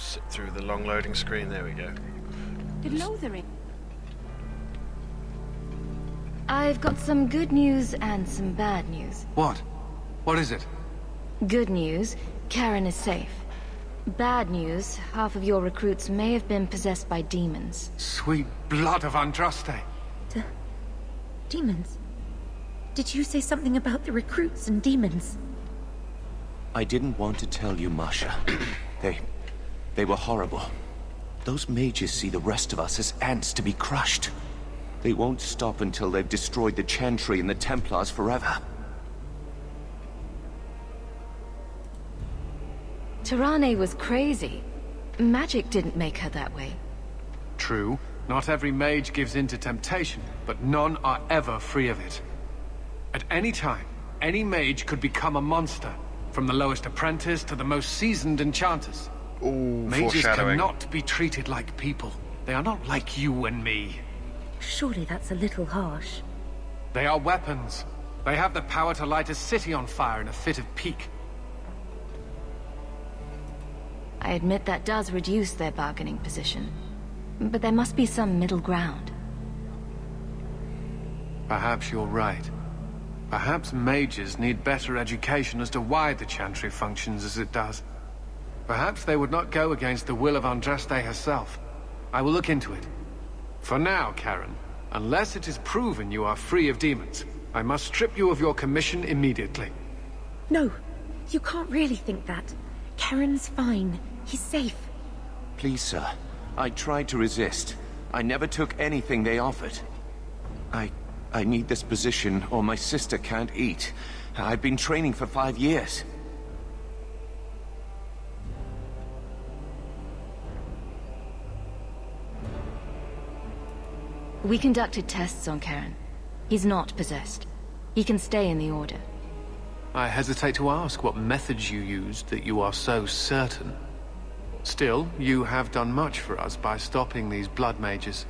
sit through the long loading screen. There we go. Lothering. I've got some good news and some bad news. What? What is it? Good news, Karen is safe. Bad news, half of your recruits may have been possessed by demons. Sweet blood of Andraste. Demons? Did you say something about the recruits and demons? I didn't want to tell you, Masha. They were horrible. Those mages see the rest of us as ants to be crushed. They won't stop until they've destroyed the Chantry and the Templars forever. Tirane was crazy. Magic didn't make her that way. True. Not every mage gives in to temptation, but none are ever free of it. At any time, any mage could become a monster, from the lowest apprentice to the most seasoned enchanters. Ooh, Mages foreshadowing. cannot be treated like people. They are not like you and me. Surely that's a little harsh. They are weapons. They have the power to light a city on fire in a fit of pique. I admit that does reduce their bargaining position. But there must be some middle ground. Perhaps you're right. Perhaps mages need better education as to why the Chantry functions as it does. Perhaps they would not go against the will of Andraste herself. I will look into it. For now, Karen, unless it is proven you are free of demons, I must strip you of your commission immediately. No, you can't really think that. Karen's fine. He's safe. Please, sir. I tried to resist. I never took anything they offered. I need this position, or my sister can't eat. I've been training for 5 years. We conducted tests on Karen. He's not possessed. He can stay in the Order. I hesitate to ask what methods you used that you are so certain. Still, you have done much for us by stopping these blood mages.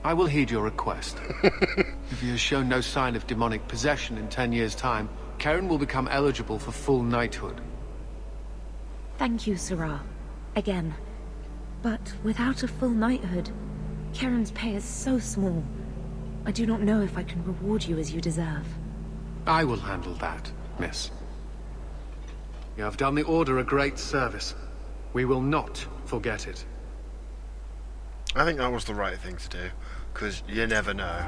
I will heed your request. If he has shown no sign of demonic possession in 10 years' time, Karen will become eligible for full knighthood. Thank you, Sarah. Again. But without a full knighthood, Karen's pay is so small. I do not know if I can reward you as you deserve. I will handle that, miss. You have done the Order a great service. We will not forget it. I think that was the right thing to do, because you never know.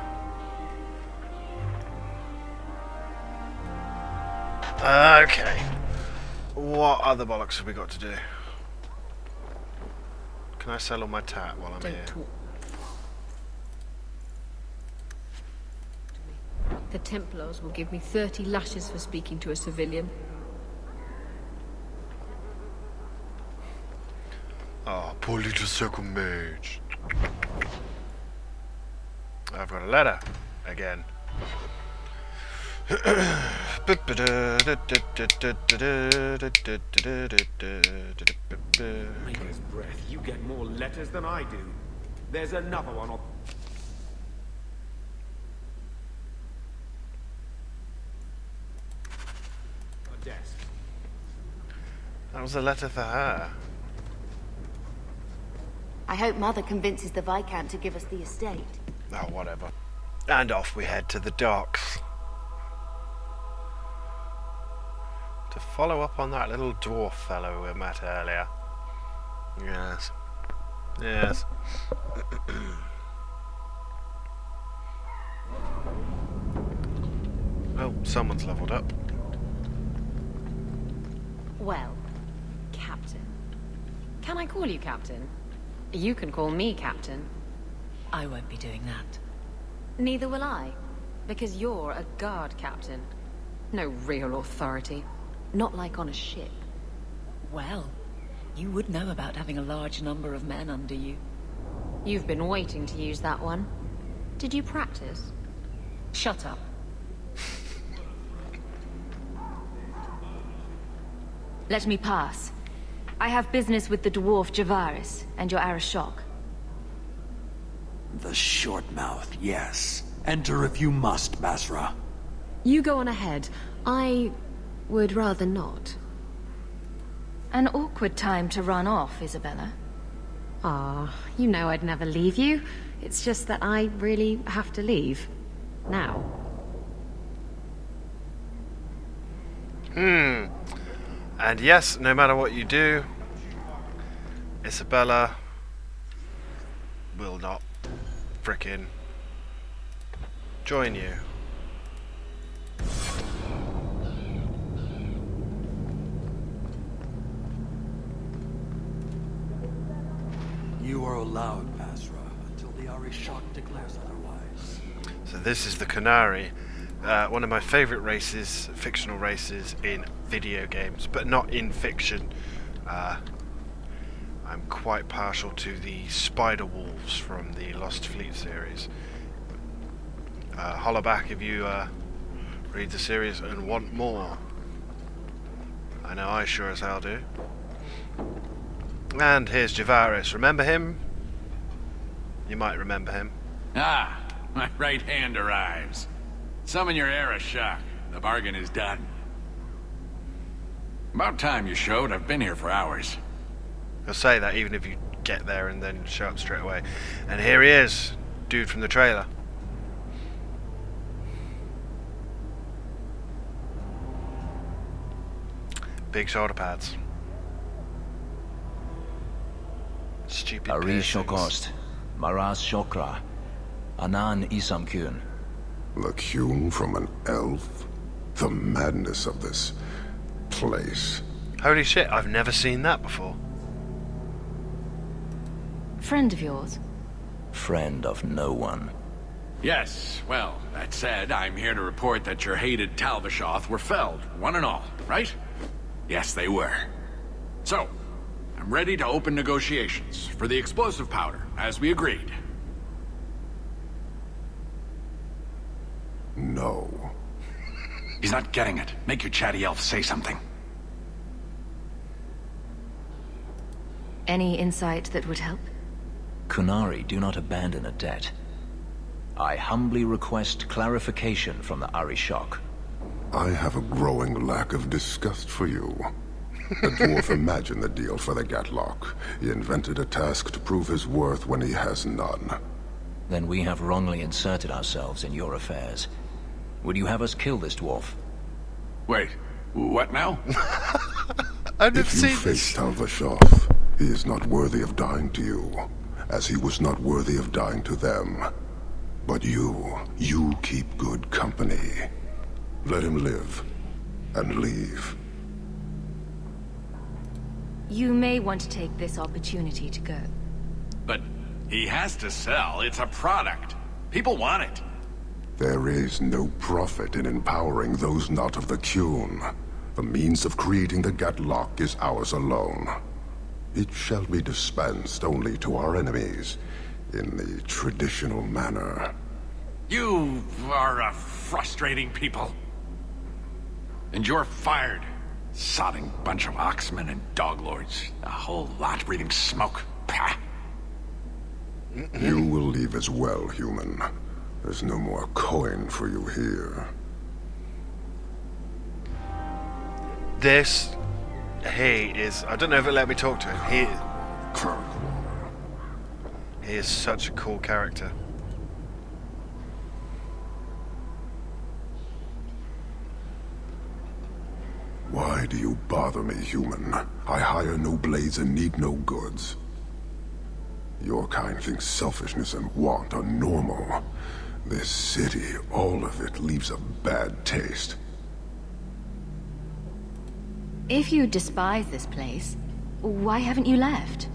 Okay. What other bollocks have we got to do? Can I sell all my tat while I'm here? The Templars will give me 30 lashes for speaking to a civilian. Oh, poor little circle mage. I've got a letter again. Maker's breath, you get more letters than I do. There's another one on... a desk. That was a letter for her. I hope Mother convinces the Viscount to give us the estate. Oh, whatever. And off we head to the docks. To follow up on that little dwarf fellow we met earlier. Yes. Yes. Oh, someone's leveled up. Well, Captain. Can I call you Captain? You can call me Captain. I won't be doing that. Neither will I, because you're a guard captain. No real authority. Not like on a ship. Well, you would know about having a large number of men under you. You've been waiting to use that one. Did you practice? Shut up. Let me pass. I have business with the dwarf Javaris and your Arashok. The short mouth, yes. Enter if you must, Basra. You go on ahead. I would rather not. An awkward time to run off, Isabella. Ah, you know I'd never leave you. It's just that I really have to leave. Now. And yes, no matter what you do, Isabella will not frickin' join you. You are allowed, Basra, until the Arishok declares otherwise. So this is the Qunari, one of my favourite races, fictional races in video games, but not in fiction. I'm quite partial to the spider wolves from the Lost Fleet series. Holler back if you read the series and want more. I know I sure as hell do. And here's Javaris. Remember him? You might remember him. Ah, my right hand arrives. Summon your Arishok. The bargain is done. About time you showed. I've been here for hours. He'll say that even if you get there and then show up straight away. And here he is, dude from the trailer. Big shoulder pads. Stupid Ari piercings. Shokost, Maras Shokra, Anan Isamkun. The Qun from an elf? The madness of this place. Holy shit, I've never seen that before. Friend of yours? Friend of no one. Yes, well, that said, I'm here to report that your hated Talvishoth were felled, one and all, right? Yes, they were. So, I'm ready to open negotiations for the explosive powder, as we agreed. No. He's not getting it. Make your chatty elf say something. Any insight that would help? Qunari do not abandon a debt. I humbly request clarification from the Arishok. I have a growing lack of disgust for you. The dwarf imagined the deal for the Gatlock. He invented a task to prove his worth when he has none. Then we have wrongly inserted ourselves in your affairs. Would you have us kill this dwarf? Wait, what now? If you face Talvishoth, he is not worthy of dying to you, as he was not worthy of dying to them. But you keep good company. Let him live, and leave. You may want to take this opportunity to go. But he has to sell. It's a product. People want it. There is no profit in empowering those not of the Qun. The means of creating the Gatlock is ours alone. It shall be dispensed only to our enemies, in the traditional manner. You are a frustrating people. And you're fired. Sodding bunch of oxmen and doglords. A whole lot breathing smoke. Pah. You will leave as well, human. There's no more coin for you here. This... He is... I don't know if it'll let me talk to him. He is such a cool character. Why do you bother me, human? I hire no blades and need no goods. Your kind thinks selfishness and want are normal. This city, all of it, leaves a bad taste. If you despise this place, why haven't you left?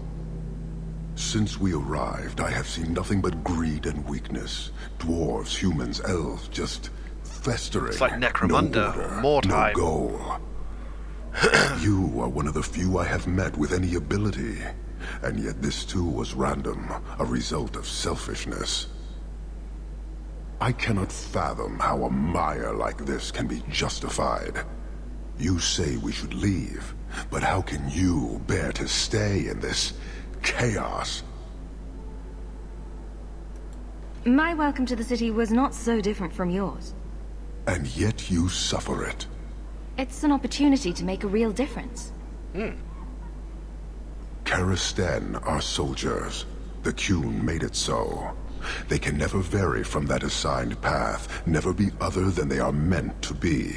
Since we arrived, I have seen nothing but greed and weakness. Dwarves, humans, elves, just festering. It's like Necromunda or Mordheim. No goal. You are one of the few I have met with any ability. And yet this too was random, a result of selfishness. I cannot fathom how a mire like this can be justified. You say we should leave, but how can you bear to stay in this chaos? My welcome to the city was not so different from yours. And yet you suffer it. It's an opportunity to make a real difference. Karisten are soldiers. The Qun made it so. They can never vary from that assigned path, never be other than they are meant to be.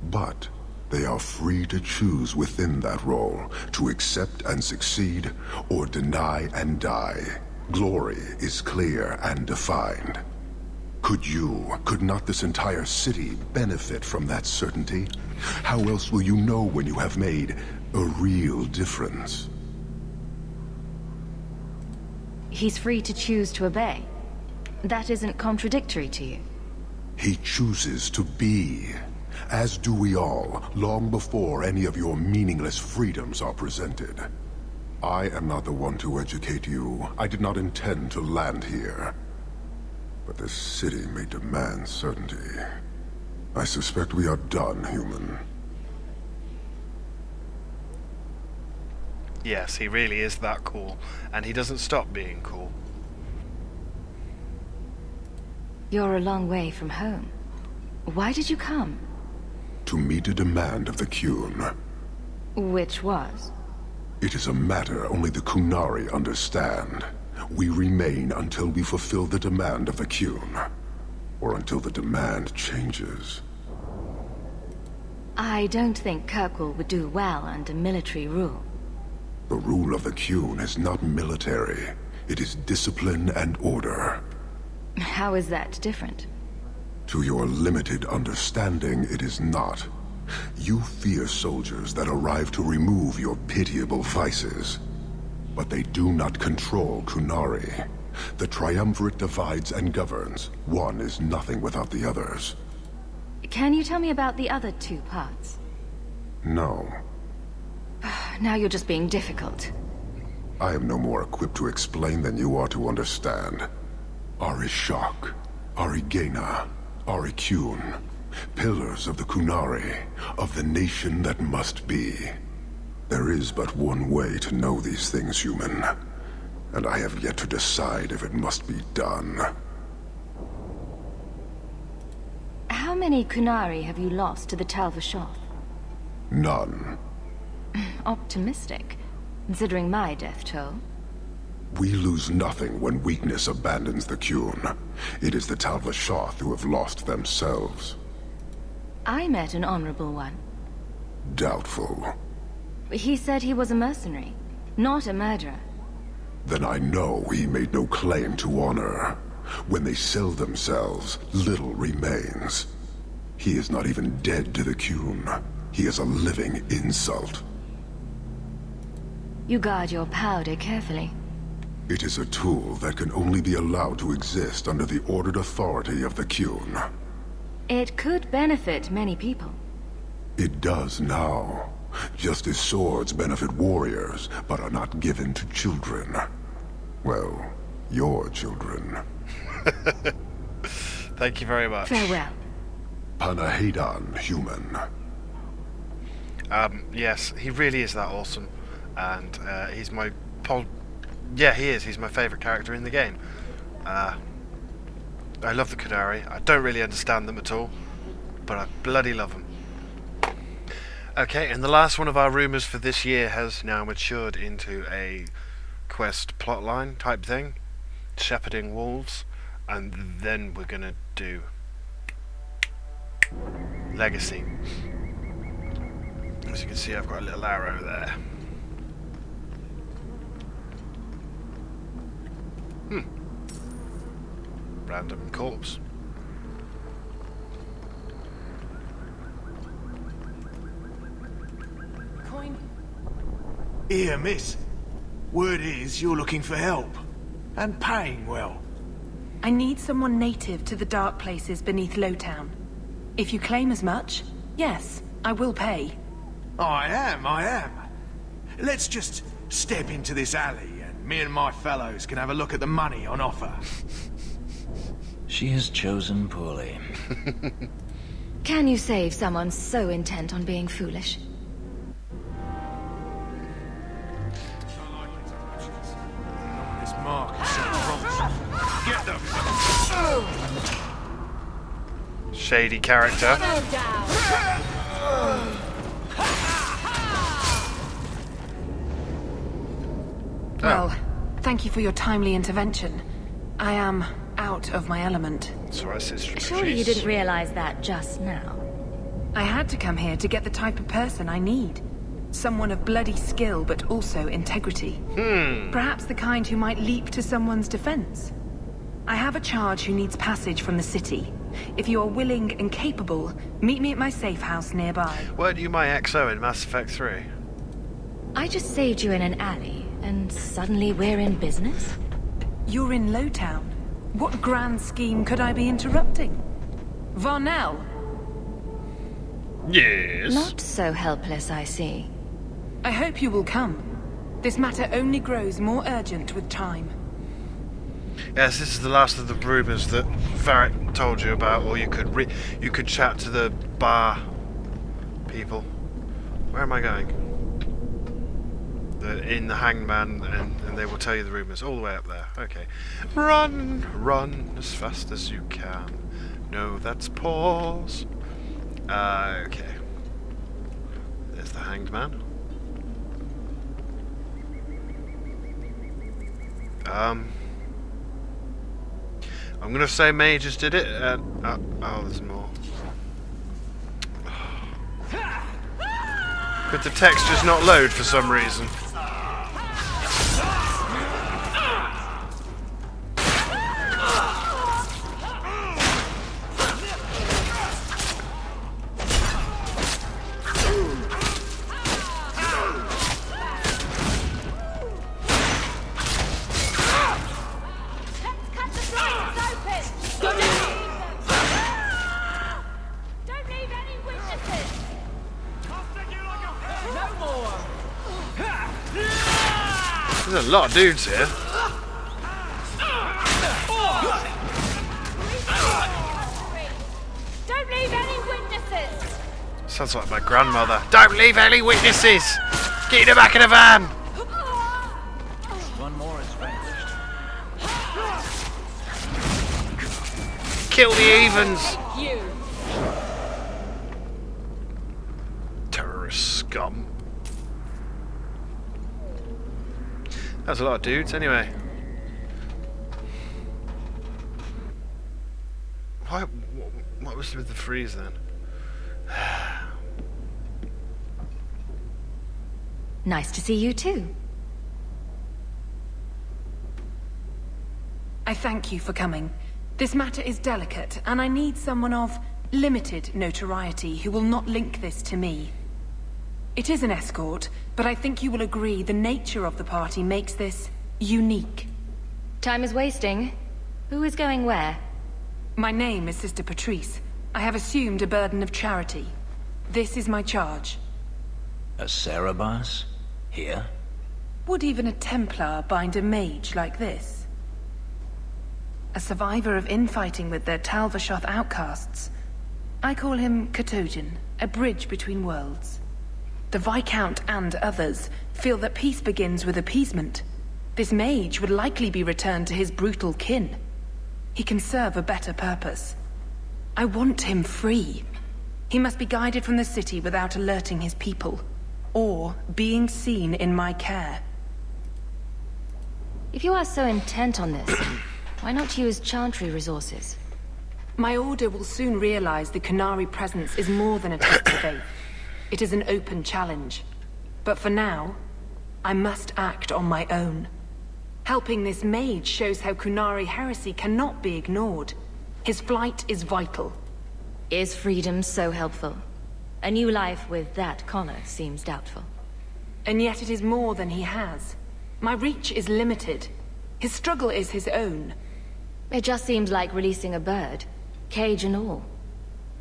But they are free to choose within that role, to accept and succeed, or deny and die. Glory is clear and defined. Could not this entire city benefit from that certainty? How else will you know when you have made a real difference? He's free to choose to obey. That isn't contradictory to you. He chooses to be. As do we all, long before any of your meaningless freedoms are presented. I am not the one to educate you. I did not intend to land here. But this city may demand certainty. I suspect we are done, human. Yes, he really is that cool, and he doesn't stop being cool. You're a long way from home. Why did you come? To meet a demand of the Qun. Which was? It is a matter only the Qunari understand. We remain until we fulfill the demand of the Qun. Or until the demand changes. I don't think Kirkwall would do well under military rule. The rule of the Qun is not military. It is discipline and order. How is that different? To your limited understanding, it is not. You fear soldiers that arrive to remove your pitiable vices. But they do not control Qunari. The Triumvirate divides and governs. One is nothing without the others. Can you tell me about the other two parts? No. Now you're just being difficult. I am no more equipped to explain than you are to understand. Arishok, Arigena, Ariqun, pillars of the Qunari, of the nation that must be. There is but one way to know these things, human, and I have yet to decide if it must be done. How many Qunari have you lost to the Tal-Vashoth? None. Optimistic, considering my death toll. We lose nothing when weakness abandons the Qun. It is the Tal-Vashoth who have lost themselves. I met an honorable one. Doubtful. He said he was a mercenary, not a murderer. Then I know he made no claim to honor. When they sell themselves, little remains. He is not even dead to the Qun. He is a living insult. You guard your powder carefully. It is a tool that can only be allowed to exist under the ordered authority of the Qun. It could benefit many people. It does now. Just as swords benefit warriors, but are not given to children. Well, your children. Thank you very much. Farewell. Panahedan, human. Yes, he really is that awesome. And he's my... Yeah, he is. He's my favourite character in the game. I love the Qunari. I don't really understand them at all, but I bloody love them. Okay, and the last one of our rumours for this year has now matured into a quest plotline type thing. Shepherding wolves. And then we're going to do Legacy. As you can see, I've got a little arrow there. Random corpse. Here, miss. Word is you're looking for help. And paying well. I need someone native to the dark places beneath Lowtown. If you claim as much, yes, I will pay. I am. Let's just step into this alley and me and my fellows can have a look at the money on offer. She has chosen poorly. Can you save someone so intent on being foolish? This mark is so promising. Get them! Shady character. Well, thank you for your timely intervention. I am out of my element. Sorry, Sister Surely you didn't realize that just now. I had to come here to get the type of person I need. Someone of bloody skill, but also integrity. Perhaps the kind who might leap to someone's defense. I have a charge who needs passage from the city. If you are willing and capable, meet me at my safe house nearby. Weren't you my XO in Mass Effect 3? I just saved you in an alley, and suddenly we're in business? You're in Lowtown. What grand scheme could I be interrupting? Varnell? Yes? Not so helpless, I see. I hope you will come. This matter only grows more urgent with time. Yes, this is the last of the rumours that Varric told you about, or you could chat to the bar people. Where am I going? In the Hangman, and they will tell you the rumours all the way up there. Okay. Run as fast as you can. No, that's pause. Okay. There's the Hanged Man. I'm gonna say mages did it. Oh, there's more. Could the text just not load for some reason? There's a lot of dudes here. Don't leave any witnesses. Sounds like my grandmother. Don't leave any witnesses. Get in the back of the van. One more is vanished. Kill the evens. You. Terrorist scum. That's a lot of dudes, anyway. What was with the freeze then? Nice to see you too. I thank you for coming. This matter is delicate, and I need someone of limited notoriety who will not link this to me. It is an escort, but I think you will agree the nature of the party makes this unique. Time is wasting. Who is going where? My name is Sister Patrice. I have assumed a burden of charity. This is my charge. A Cerebas? Here? Would even a Templar bind a mage like this? A survivor of infighting with their Talvashoth outcasts. I call him Katojan, a bridge between worlds. The Viscount and others feel that peace begins with appeasement. This mage would likely be returned to his brutal kin. He can serve a better purpose. I want him free. He must be guided from the city without alerting his people, or being seen in my care. If you are so intent on this, why not use Chantry resources? My order will soon realize the Qunari presence is more than a test of faith. It is an open challenge. But for now, I must act on my own. Helping this mage shows how Qunari heresy cannot be ignored. His flight is vital. Is freedom so helpful? A new life with that collar seems doubtful. And yet it is more than he has. My reach is limited. His struggle is his own. It just seems like releasing a bird, cage and all.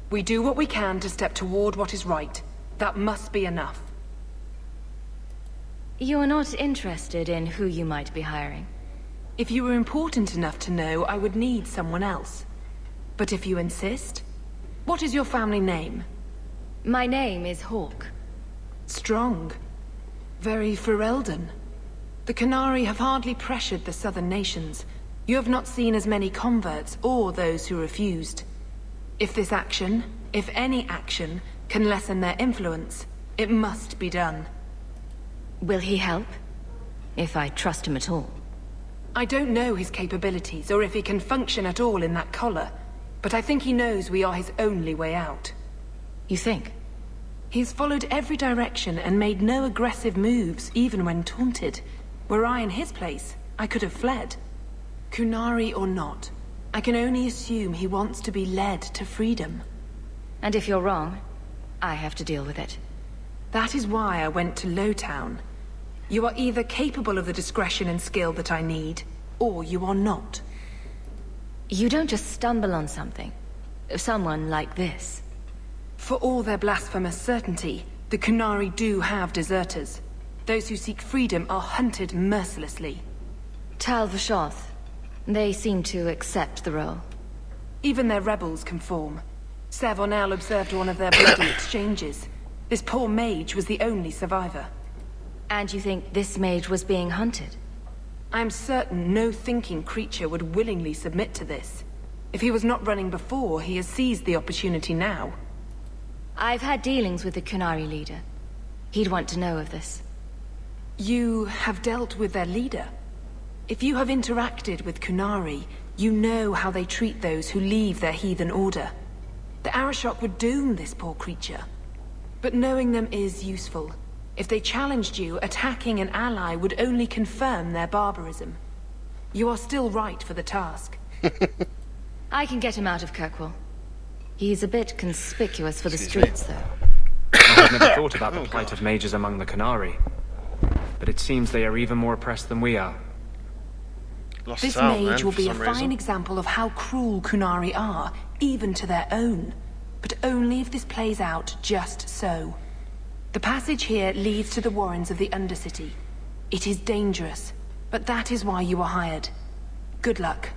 We do what we can to step toward what is right. That must be enough. You are not interested in who you might be hiring? If you were important enough to know, I would need someone else. But if you insist, what is your family name? My name is Hawke. Strong. Very Ferelden. The Qunari have hardly pressured the southern nations. You have not seen as many converts or those who refused. If this action, if any action, can lessen their influence, it must be done. Will he help? if I trust him at all. I don't know his capabilities, or if he can function at all in that collar, but I think he knows we are his only way out. You think? He's followed every direction and made no aggressive moves, even when taunted. Were I in his place, I could have fled. Qunari or not, I can only assume he wants to be led to freedom. And if you're wrong, I have to deal with it. That is why I went to Lowtown. You are either capable of the discretion and skill that I need, or you are not. You don't just stumble on something. Someone like this. For all their blasphemous certainty, the Qunari do have deserters. Those who seek freedom are hunted mercilessly. Tal Vashoth. They seem to accept the role. Even their rebels conform. Savonel observed one of their bloody exchanges. This poor mage was the only survivor. And you think this mage was being hunted? I'm certain no thinking creature would willingly submit to this. If he was not running before, he has seized the opportunity now. I've had dealings with the Qunari leader. He'd want to know of this. You have dealt with their leader? If you have interacted with Qunari, you know how they treat those who leave their heathen order. The Arishok would doom this poor creature. But knowing them is useful. If they challenged you, attacking an ally would only confirm their barbarism. You are still right for the task. I can get him out of Kirkwall. He's a bit conspicuous for the streets, though. I've never thought about the plight of mages among the Qunari. But it seems they are even more oppressed than we are. This mage will be a fine example of how cruel Qunari are, even to their own. But only if this plays out just so. The passage here leads to the warrens of the Undercity. It is dangerous, but that is why you are hired. Good luck.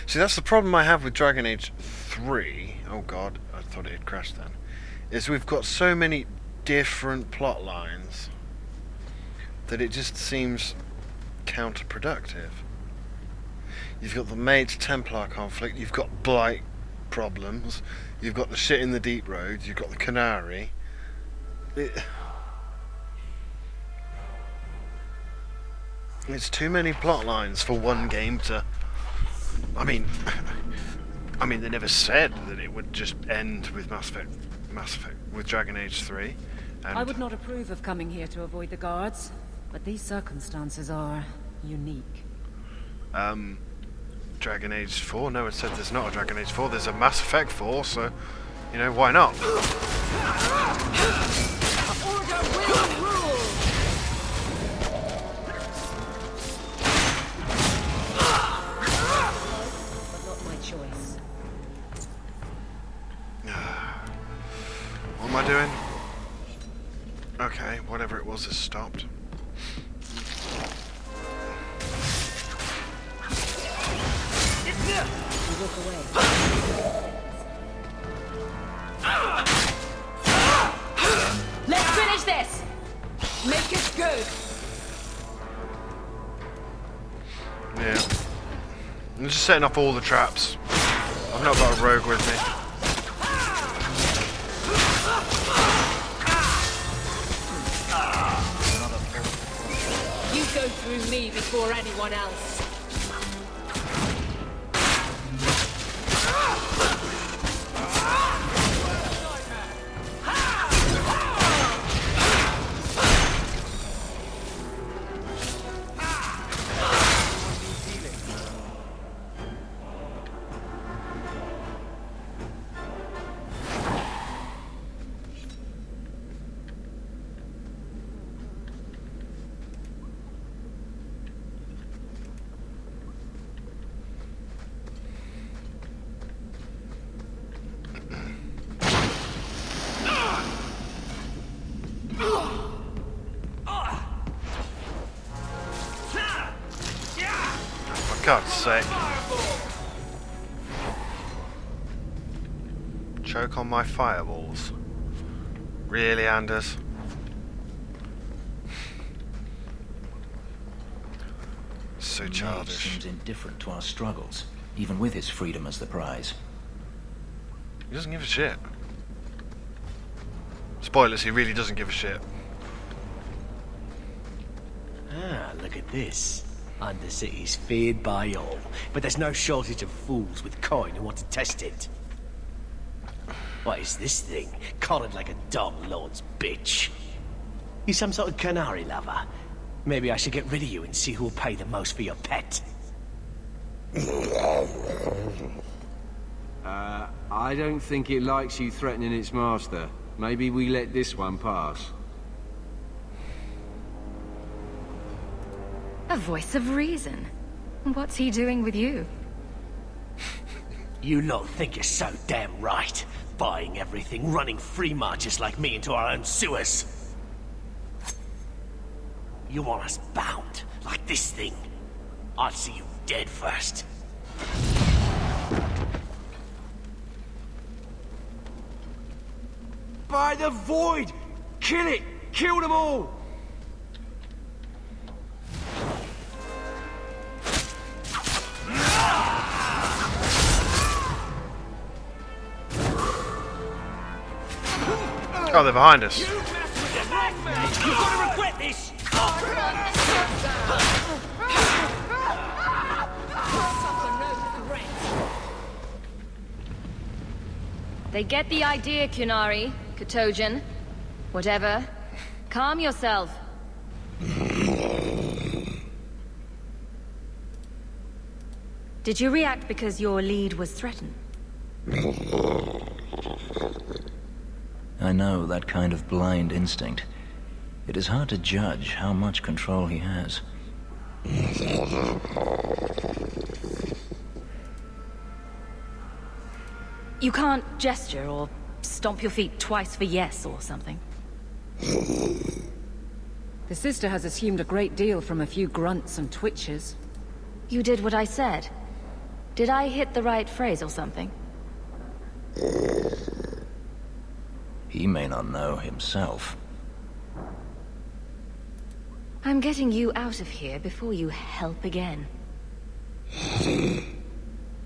See, that's the problem I have with Dragon Age 3. Oh god, I thought it had crashed then. Is we've got so many different plot lines that it just seems counterproductive. You've got the Mage-Templar conflict, you've got Blight problems, you've got the shit in the Deep Roads, you've got the Qunari. It's too many plot lines for one game to... I mean, they never said that it would just end with Mass Effect with Dragon Age 3. And I would not approve of coming here to avoid the guards, but these circumstances are unique. Dragon Age 4? No one said there's not a Dragon Age 4. There's a Mass Effect 4, so, you know, why not? Order will rule! But not my choice. What am I doing? Okay, whatever it was has stopped. You walk away. Let's finish this! Make it good! Yeah. I'm just setting up all the traps. I've not got a rogue with me. You go through me before anyone else. For God's sake. Choke on my fireballs. Really, Anders? So childish. He seems indifferent to our struggles, even with his freedom as the prize. He doesn't give a shit. Spoilers, he really doesn't give a shit. look at this. Undercity's feared by all, but there's no shortage of fools with coin who want to test it. What is this thing? Collared like a dog lord's bitch. You some sort of Qunari lover? Maybe I should get rid of you and see who'll pay the most for your pet. I don't think it likes you threatening its master. Maybe we let this one pass. A voice of reason. What's he doing with you? You lot think you're so damn right. Buying everything, running free marches like me into our own sewers. You want us bound, like this thing? I'd see you dead first. By the void! Kill it! Kill them all! Oh, they're behind us. You're gonna regret this! They get the idea, Qunari, Katojan. Whatever. Calm yourself. Did you react because your lead was threatened? I know that kind of blind instinct. It is hard to judge how much control he has. You can't gesture or stomp your feet twice for yes or something. The sister has assumed a great deal from a few grunts and twitches. You did what I said. Did I hit the right phrase or something? He may not know himself. I'm getting you out of here before you help again.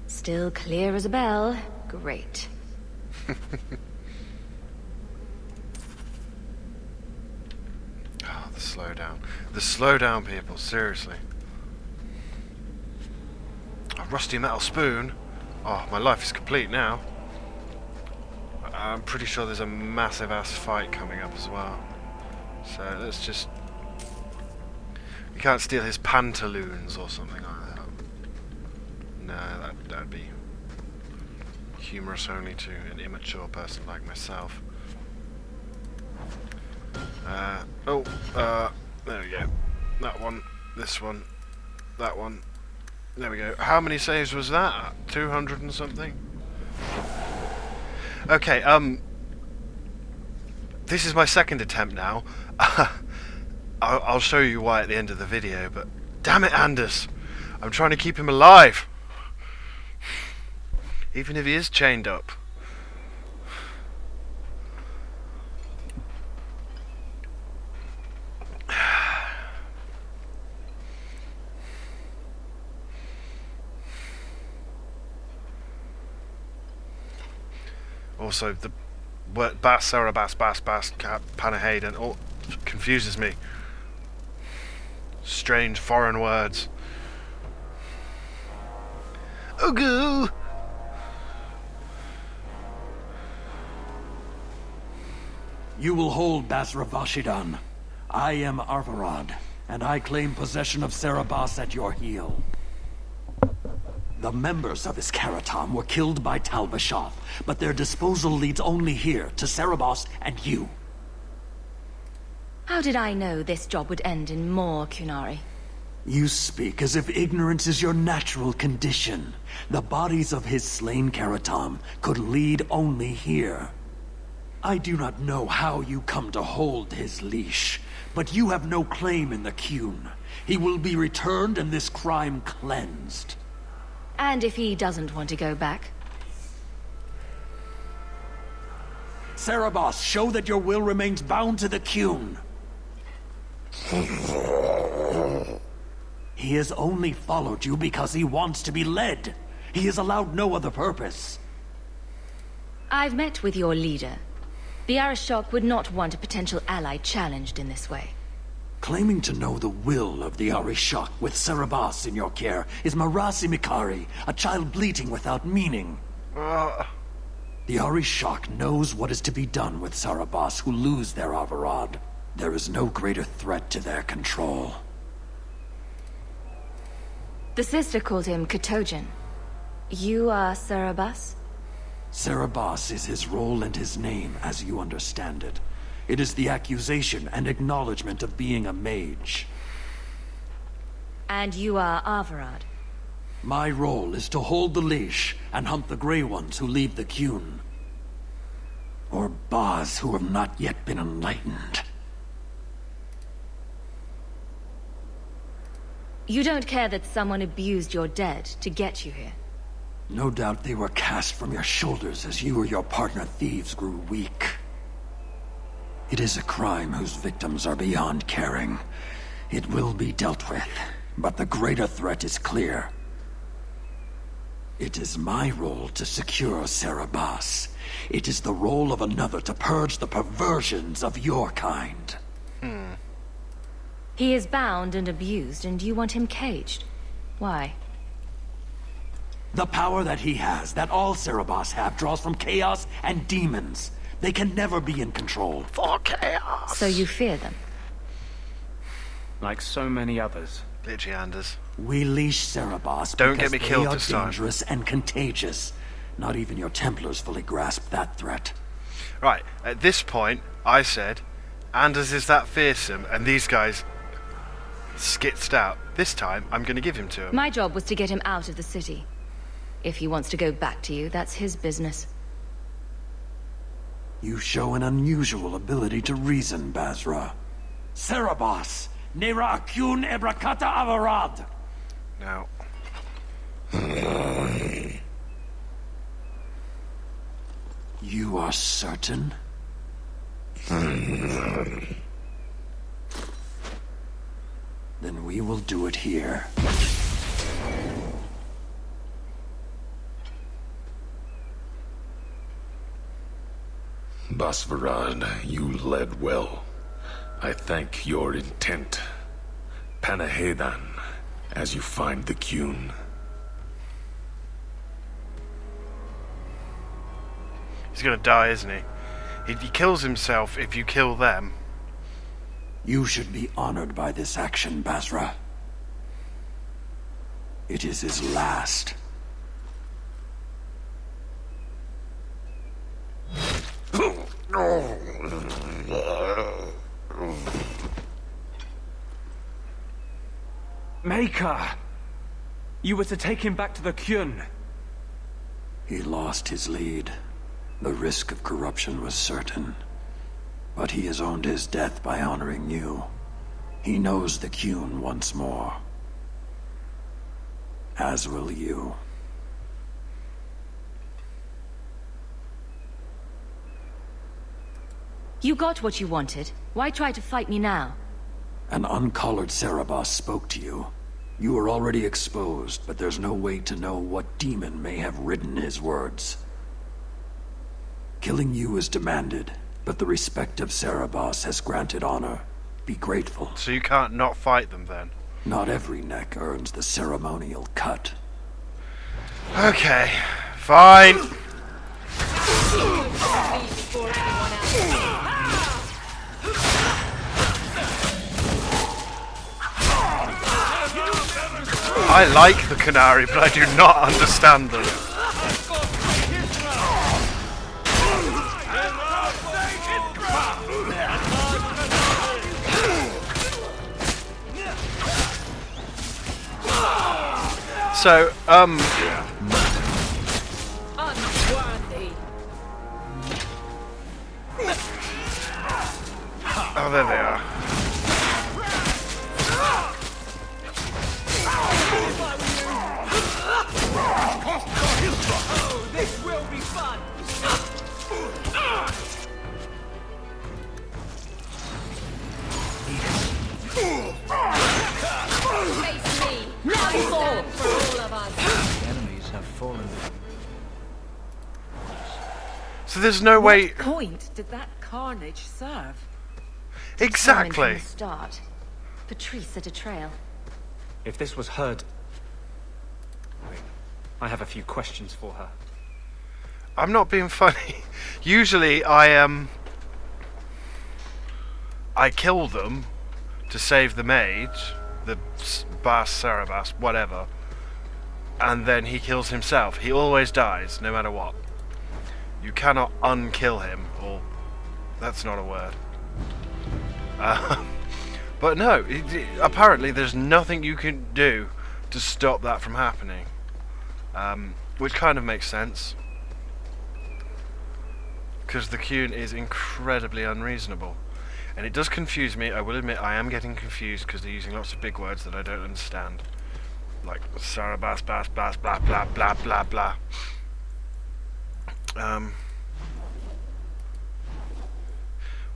Still clear as a bell. Great. Oh, the slowdown. The slowdown, people, seriously. A rusty metal spoon? Oh, my life is complete now. I'm pretty sure there's a massive ass fight coming up as well. So let's just... You can't steal his pantaloons or something like that. No, that'd be humorous only to an immature person like myself. There we go. That one, this one, that one. There we go. How many saves was that? 200 and something? Okay, this is my second attempt now. I'll show you why at the end of the video, but damn it, Anders! I'm trying to keep him alive! Even if he is chained up. Also, the word Bass, Sarah Bass, Panahayden, all confuses me. Strange foreign words. Ugu! You will hold Basra Vashidan. I am Arvarad, and I claim possession of Serabas at your heel. The members of Iskaratam were killed by Tal-Vashoth, but their disposal leads only here, to Serabas and you. How did I know this job would end in more Qunari? You speak as if ignorance is your natural condition. The bodies of his slain Karatam could lead only here. I do not know how you come to hold his leash, but you have no claim in the Qun. He will be returned and this crime cleansed. And if he doesn't want to go back? Serabas, show that your will remains bound to the Qun. He has only followed you because he wants to be led. He is allowed no other purpose. I've met with your leader. The Arishok would not want a potential ally challenged in this way. Claiming to know the will of the Arishok with Cerebas in your care is Marasi Mikari, a child bleating without meaning. The Arishok knows what is to be done with Cerebas who lose their Avarad. There is no greater threat to their control. The sister called him Katojan. You are Cerebas? Cerebas is his role and his name, as you understand it. It is the accusation and acknowledgement of being a mage. And you are Avarad? My role is to hold the leash and hunt the Grey Ones who leave the Qun. Or Baz who have not yet been enlightened. You don't care that someone abused your dead to get you here? No doubt they were cast from your shoulders as you or your partner thieves grew weak. It is a crime whose victims are beyond caring. It will be dealt with, but the greater threat is clear. It is my role to secure Cerebas. It is the role of another to purge the perversions of your kind. He is bound and abused, and you want him caged. Why? The power that he has, that all Cerebas have, draws from chaos and demons. They can never be in control. For chaos! So you fear them? Like so many others. Literally, Anders. We leash Cerebas Don't because get me killed they are this time. dangerous and contagious. Not even your Templars fully grasp that threat. Right, at this point, I said, Anders is that fearsome, and these guys skitzed out. This time, I'm going to give him to him. My job was to get him out of the city. If he wants to go back to you, that's his business. You show an unusual ability to reason, Basra. Cerebas! Nera Akun Ebrakata Avarad! Now. You are certain? Then we will do it here. Basvarad, you led well. I thank your intent. Panahedan, as you find the Qun. He's gonna die, isn't he? He kills himself if you kill them. You should be honored by this action, Basra. It is his last. Maker! You were to take him back to the Qun. He lost his lead. The risk of corruption was certain. But he has owned his death by honoring you. He knows the Qun once more. As will you. You got what you wanted. Why try to fight me now? An uncollared Cerebas spoke to you. You are already exposed, but there's no way to know what demon may have written his words. Killing you is demanded, but the respect of Cerebas has granted honor. Be grateful. So you can't not fight them then? Not every neck earns the ceremonial cut. Okay, fine. I like the Qunari, but I do not understand them. So, oh, there they are. Oh, this will be fun! Face me! Now you fall for all of us! The enemies have fallen. So there's no way... What point did that carnage serve? Exactly. From the start. Patrice at a trail. If this was her... Wait, I have a few questions for her. I'm not being funny. Usually I kill them to save the mage, the Sarabas, whatever, and then he kills himself. He always dies, no matter what. You cannot unkill him, or... that's not a word. But no, apparently there's nothing you can do to stop that from happening. Which kind of makes sense. Because the Qun is incredibly unreasonable. And it does confuse me, I will admit I am getting confused because they're using lots of big words that I don't understand. Like Sarabas, bas, bas, blah, blah, blah, blah, blah.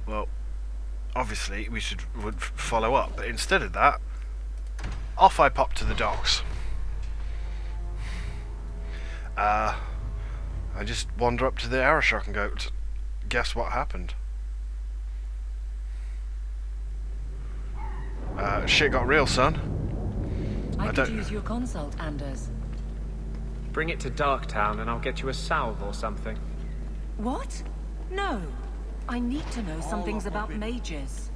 Well, obviously we would follow up, but instead of that, off I pop to the docks. I just wander up to the Arashok and go, guess what happened? Shit got real, son. I could use your consult, Anders. Bring it to Darktown and I'll get you a salve or something. What? No. I need to know some things about mages.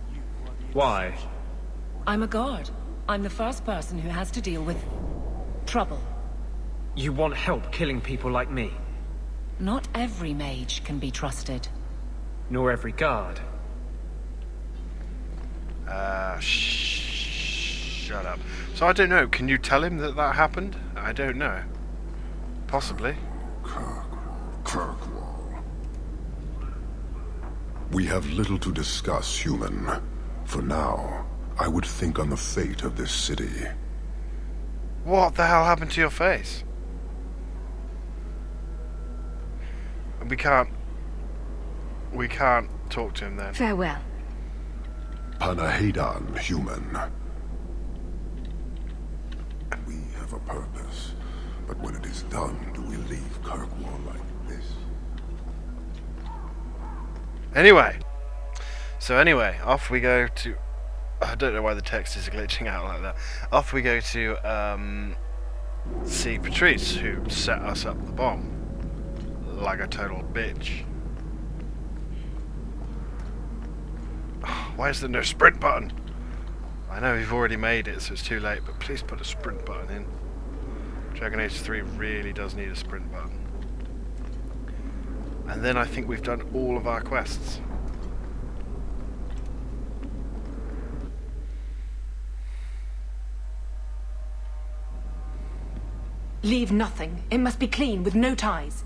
Why? I'm a guard. I'm the first person who has to deal with... trouble. You want help killing people like me? Not every mage can be trusted. Nor every guard. Shut up. So I don't know, can you tell him that that happened? I don't know. Possibly. Kirkwall. We have little to discuss, human. For now, I would think on the fate of this city. What the hell happened to your face? We can't talk to him then. Farewell. Panahedan, human. We have a purpose, but when it is done, do we leave Kirkwall like this? Anyway, off we go to... I don't know why the text is glitching out like that. Off we go to see Patrice, who set us up the bomb. Like a total bitch. Why is there no sprint button? I know we've already made it, so it's too late, but please put a sprint button in. Dragon Age 3 really does need a sprint button. And then I think we've done all of our quests. Leave nothing. It must be clean, with no ties.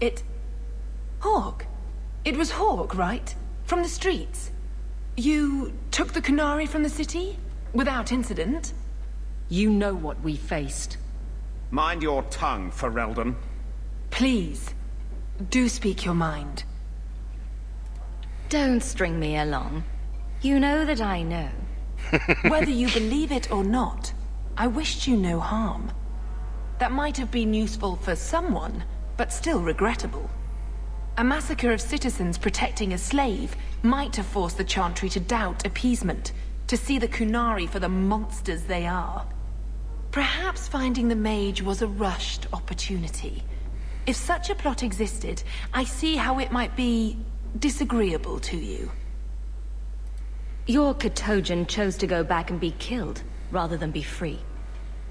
Hawk. It was Hawk, right? From the streets. You took the Qunari from the city? Without incident? You know what we faced. Mind your tongue, Ferelden. Please, do speak your mind. Don't string me along. You know that I know. Whether you believe it or not, I wished you no harm. That might have been useful for someone, but still regrettable. A massacre of citizens protecting a slave might have forced the Chantry to doubt appeasement, to see the Qunari for the monsters they are. Perhaps finding the mage was a rushed opportunity. If such a plot existed, I see how it might be disagreeable to you. Your Katojan chose to go back and be killed, rather than be free.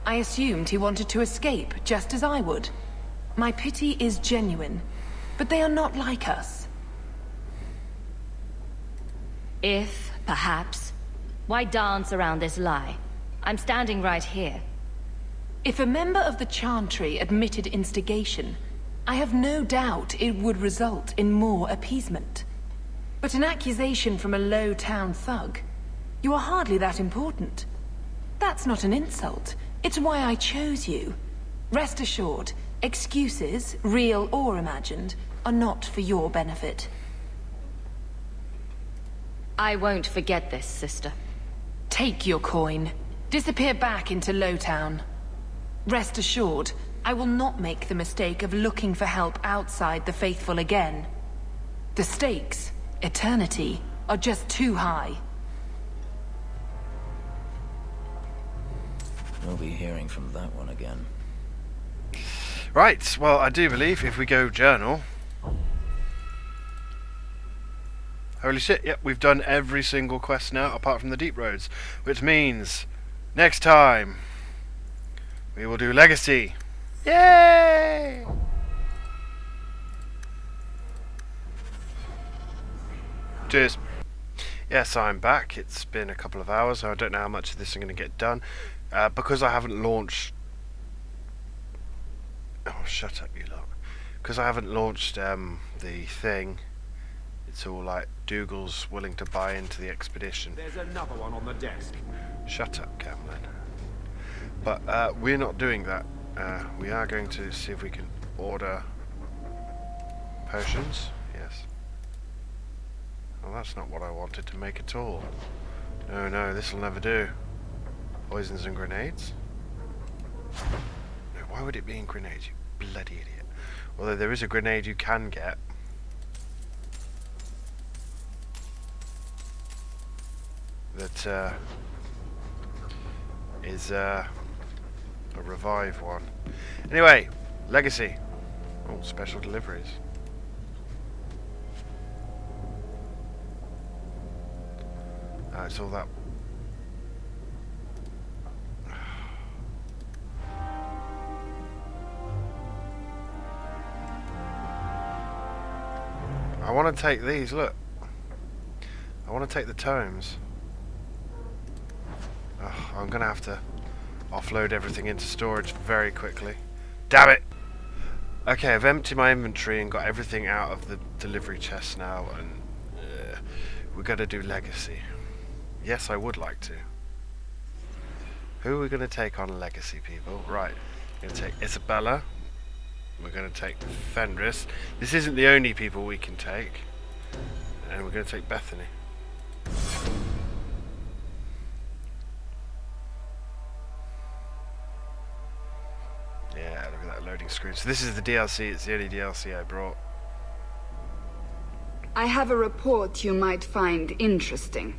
I assumed he wanted to escape, just as I would. My pity is genuine, but they are not like us. If, perhaps, why dance around this lie? I'm standing right here. If a member of the Chantry admitted instigation, I have no doubt it would result in more appeasement. But an accusation from a low-town thug, you are hardly that important. That's not an insult. It's why I chose you. Rest assured, excuses, real or imagined, are not for your benefit. I won't forget this, sister. Take your coin. Disappear back into Lowtown. Rest assured, I will not make the mistake of looking for help outside the faithful again. The stakes, eternity, are just too high. We'll be hearing from that one again. Right, well, I do believe if we go journal... Holy shit, yep, we've done every single quest now, apart from the deep roads. Which means, next time, we will do Legacy. Yay! Cheers. Yes, I'm back. It's been a couple of hours, so I don't know how much of this I'm going to get done. Because I haven't launched... Oh, shut up, you lot. Because I haven't launched the thing, it's all like Dougal's willing to buy into the expedition. There's another one on the desk. Shut up, Camlin. But we're not doing that. We are going to see if we can order potions. Yes. Well, that's not what I wanted to make at all. No, no, this'll never do. Poisons and grenades? No, why would it be in grenades, you bloody idiot? Although there is a grenade you can get. That is a revive one. Anyway, Legacy. Oh, special deliveries. It's all that. I want to take these, look. I want to take the tomes. I'm going to have to offload everything into storage very quickly. Damn it! Okay, I've emptied my inventory and got everything out of the delivery chest now, and we're going to do Legacy. Yes, I would like to. Who are we going to take on Legacy, people? Right, we're going to take Isabella. We're going to take Fenris. This isn't the only people we can take. And we're going to take Bethany. Yeah, look at that loading screen. So this is the DLC. It's the only DLC I brought. I have a report you might find interesting.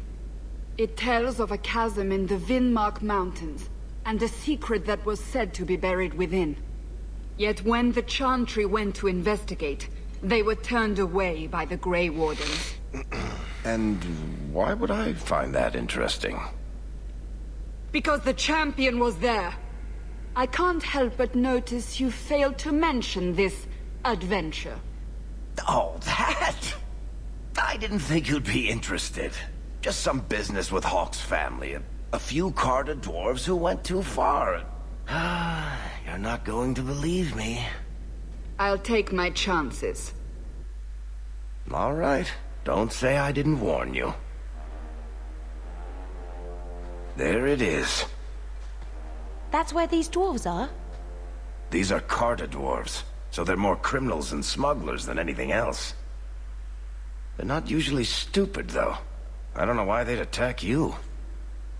It tells of a chasm in the Vinmark Mountains, and a secret that was said to be buried within. Yet when the Chantry went to investigate, they were turned away by the Grey Wardens. And why would I find that interesting? Because the champion was there. I can't help but notice you failed to mention this adventure. Oh, that? I didn't think you'd be interested. Just some business with Hawk's family. A few Carter dwarves who went too far. You're not going to believe me. I'll take my chances. All right. Don't say I didn't warn you. There it is. That's where these dwarves are? These are Carter dwarves, so they're more criminals and smugglers than anything else. They're not usually stupid, though. I don't know why they'd attack you.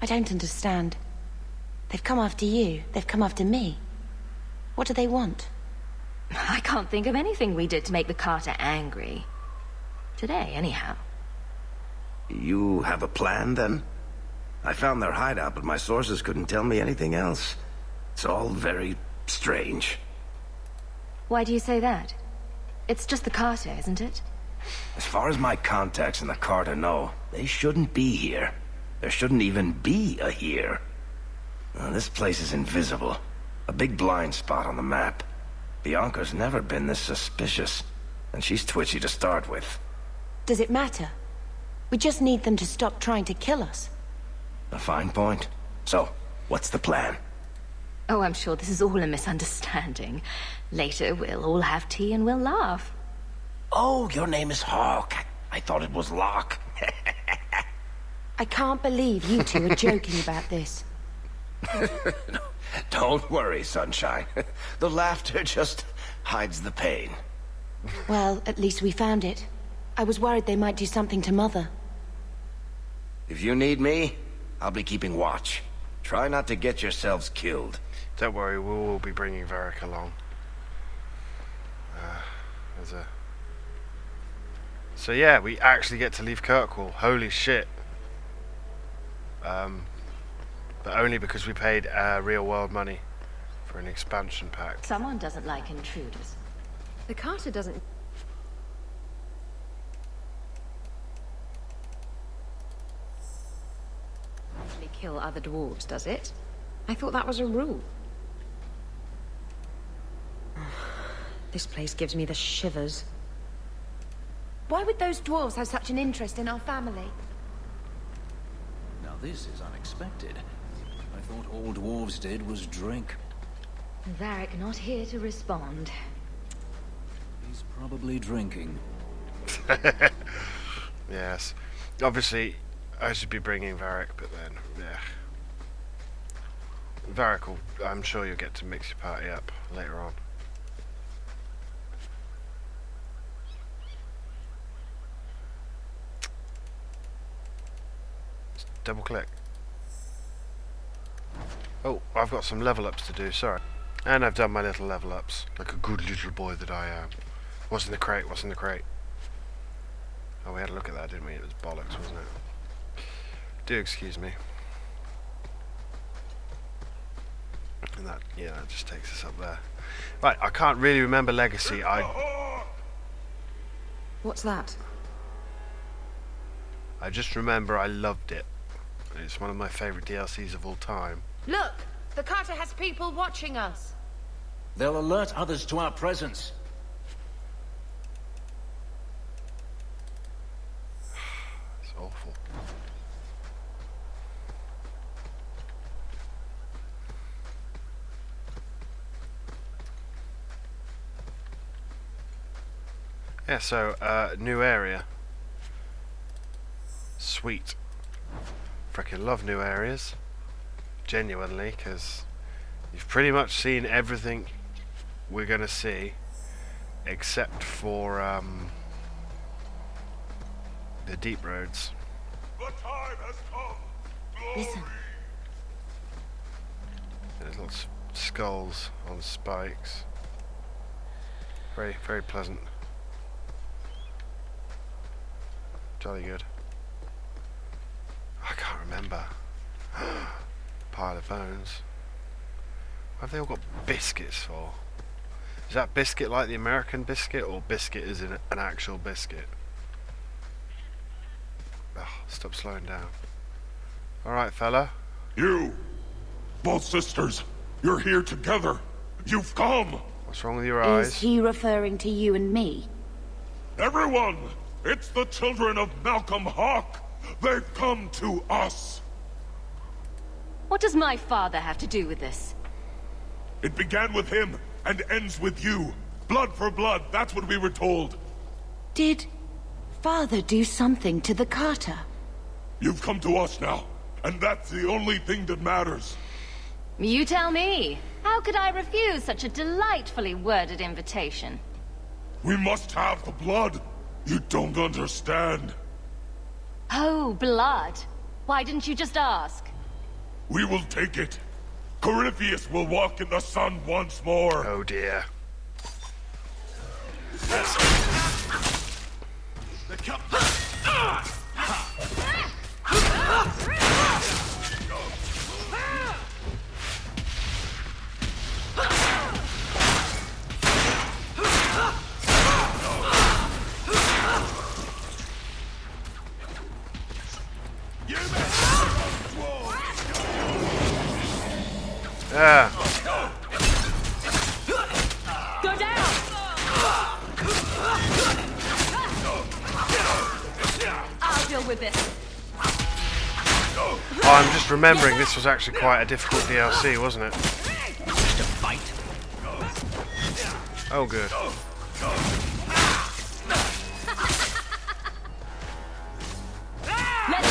I don't understand. They've come after you. They've come after me. What do they want? I can't think of anything we did to make the Carter angry. Today, anyhow. You have a plan, then? I found their hideout, but my sources couldn't tell me anything else. It's all very strange. Why do you say that? It's just the Carter, isn't it? As far as my contacts in the Carter know, they shouldn't be here. There shouldn't even be a here. This place is invisible. A big blind spot on the map. Bianca's never been this suspicious, and she's twitchy to start with. Does it matter? We just need them to stop trying to kill us. A fine point. So, what's the plan? Oh, I'm sure this is all a misunderstanding. Later, we'll all have tea and we'll laugh. Oh, your name is Hawk. I thought it was Locke. I can't believe you two are joking about this. Don't worry, Sunshine. The laughter just hides the pain. Well, at least we found it. I was worried they might do something to Mother. If you need me, I'll be keeping watch. Try not to get yourselves killed. Don't worry, we will be bringing Varric along. So yeah, we actually get to leave Kirkwall. Holy shit. but only because we paid real world money for an expansion pack. Someone doesn't like intruders. The Carter doesn't... actually kill other dwarves, does it? I thought that was a rule. This place gives me the shivers. Why would those dwarves have such an interest in our family? Now this is unexpected. I thought all dwarves did was drink. Varric not here to respond. He's probably drinking. Yes. Obviously, I should be bringing Varric, but then, yeah. Varric will, I'm sure you'll get to mix your party up later on. Just double click. Oh, I've got some level ups to do, sorry. And I've done my little level ups, like a good little boy that I am. What's in the crate? What's in the crate? Oh, we had a look at that, didn't we? It was bollocks, wasn't it? Do excuse me. And that, yeah, that just takes us up there. Right, I can't really remember Legacy. What's that? I just remember I loved it. It's one of my favourite DLCs of all time. Look! The Carter has people watching us! They'll alert others to our presence. It's awful. Yeah, so, new area. Sweet. Freaking love new areas. Genuinely, because you've pretty much seen everything we're gonna see, except for, the deep roads. The time has come. Listen. There's lots of skulls on spikes. Very, very pleasant. Jolly good. I can't remember. Pile of bones. What have they all got biscuits for? Is that biscuit like the American biscuit, or biscuit is in an actual biscuit? Oh, stop slowing down. Alright, fella. You, both sisters, you're here together. You've come. What's wrong with your eyes? Is he referring to you and me? Everyone, it's the children of Malcolm Hawke. They've come to us. What does my father have to do with this? It began with him and ends with you. Blood for blood, that's what we were told. Did Father do something to the Carter? You've come to us now, and that's the only thing that matters. You tell me. How could I refuse such a delightfully worded invitation? We must have the blood. You don't understand. Oh, blood. Why didn't you just ask? We will take it. Corypheus will walk in the sun once more. Oh dear. Yeah. Go down! I'll deal with this. Oh, I'm just remembering this was actually quite a difficult DLC, wasn't it? Just a fight. Oh, good.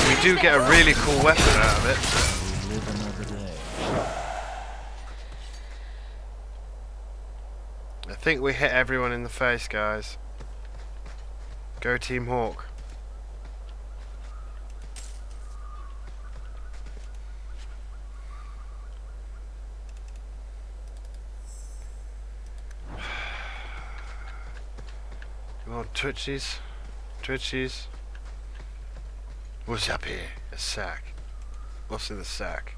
We do get a really cool weapon out of it. We live another day. I think we hit everyone in the face, guys. Go Team Hawk. Come on, Twitchies. Twitchies. What's up here? A sack. What's in the sack?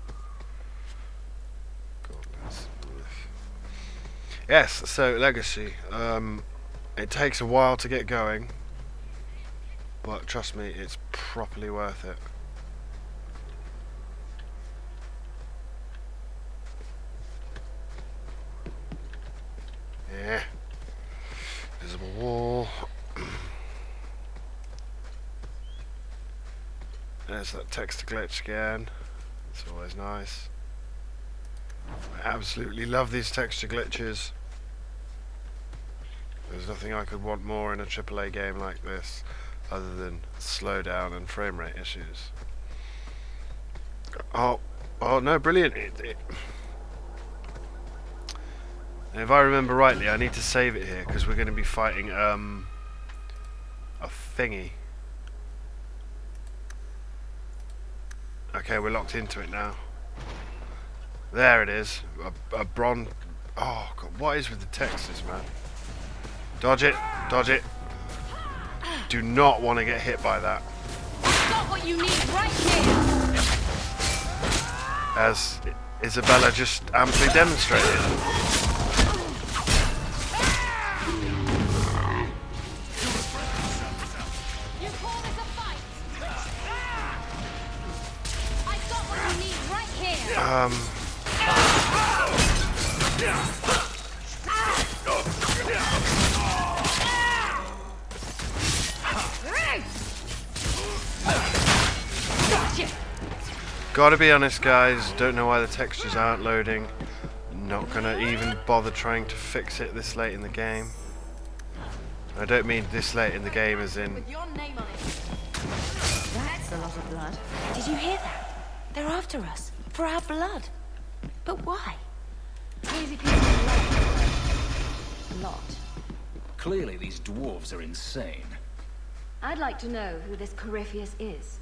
Yes, so Legacy. It takes a while to get going, but trust me, it's properly worth it. Yeah. Visible wall. There's that text glitch again. It's always nice. I absolutely love these texture glitches. There's nothing I could want more in a AAA game like this, other than slowdown and frame rate issues. Oh no, brilliant! If I remember rightly, I need to save it here because we're going to be fighting a thingy. Okay, we're locked into it now. There it is. A bronze. Oh God, what is with the textures, man? Dodge it, dodge it. Do not want to get hit by that. Got what you need right here. As Isabella just amply demonstrated. You call this a fight? I got what you need right here. Gotta be honest, guys, don't know why the textures aren't loading. Not gonna even bother trying to fix it this late in the game. I don't mean this late in the game as in... That's a lot of blood. Did you hear that? They're after us. For our blood. But why? Crazy people like a lot. Clearly these dwarves are insane. I'd like to know who this Corypheus is.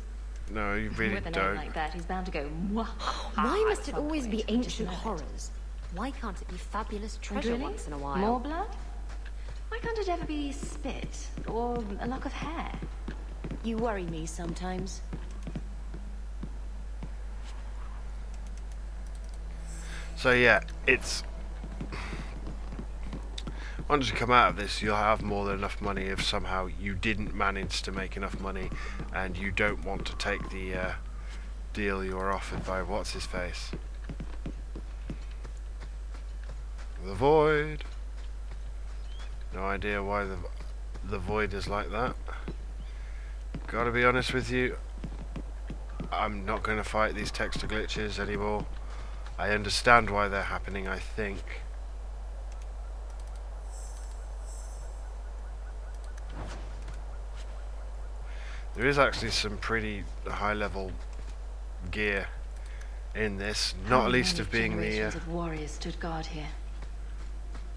No, you really With a name don't. like that, he's bound to go, mwah. Why must it always be ancient horrors? Why can't it be fabulous treasure Really? once in a while? More blood? Why can't it ever be spit? Or a lock of hair? You worry me sometimes. So yeah, it's... Once you come out of this, you'll have more than enough money if somehow you didn't manage to make enough money and you don't want to take the deal you were offered by what's-his-face. The Void. No idea why the Void is like that. Gotta be honest with you, I'm not going to fight these texture glitches anymore. I understand why they're happening, I think. There is actually some pretty high level gear in this, not least of being the generations of warriors stood guard here.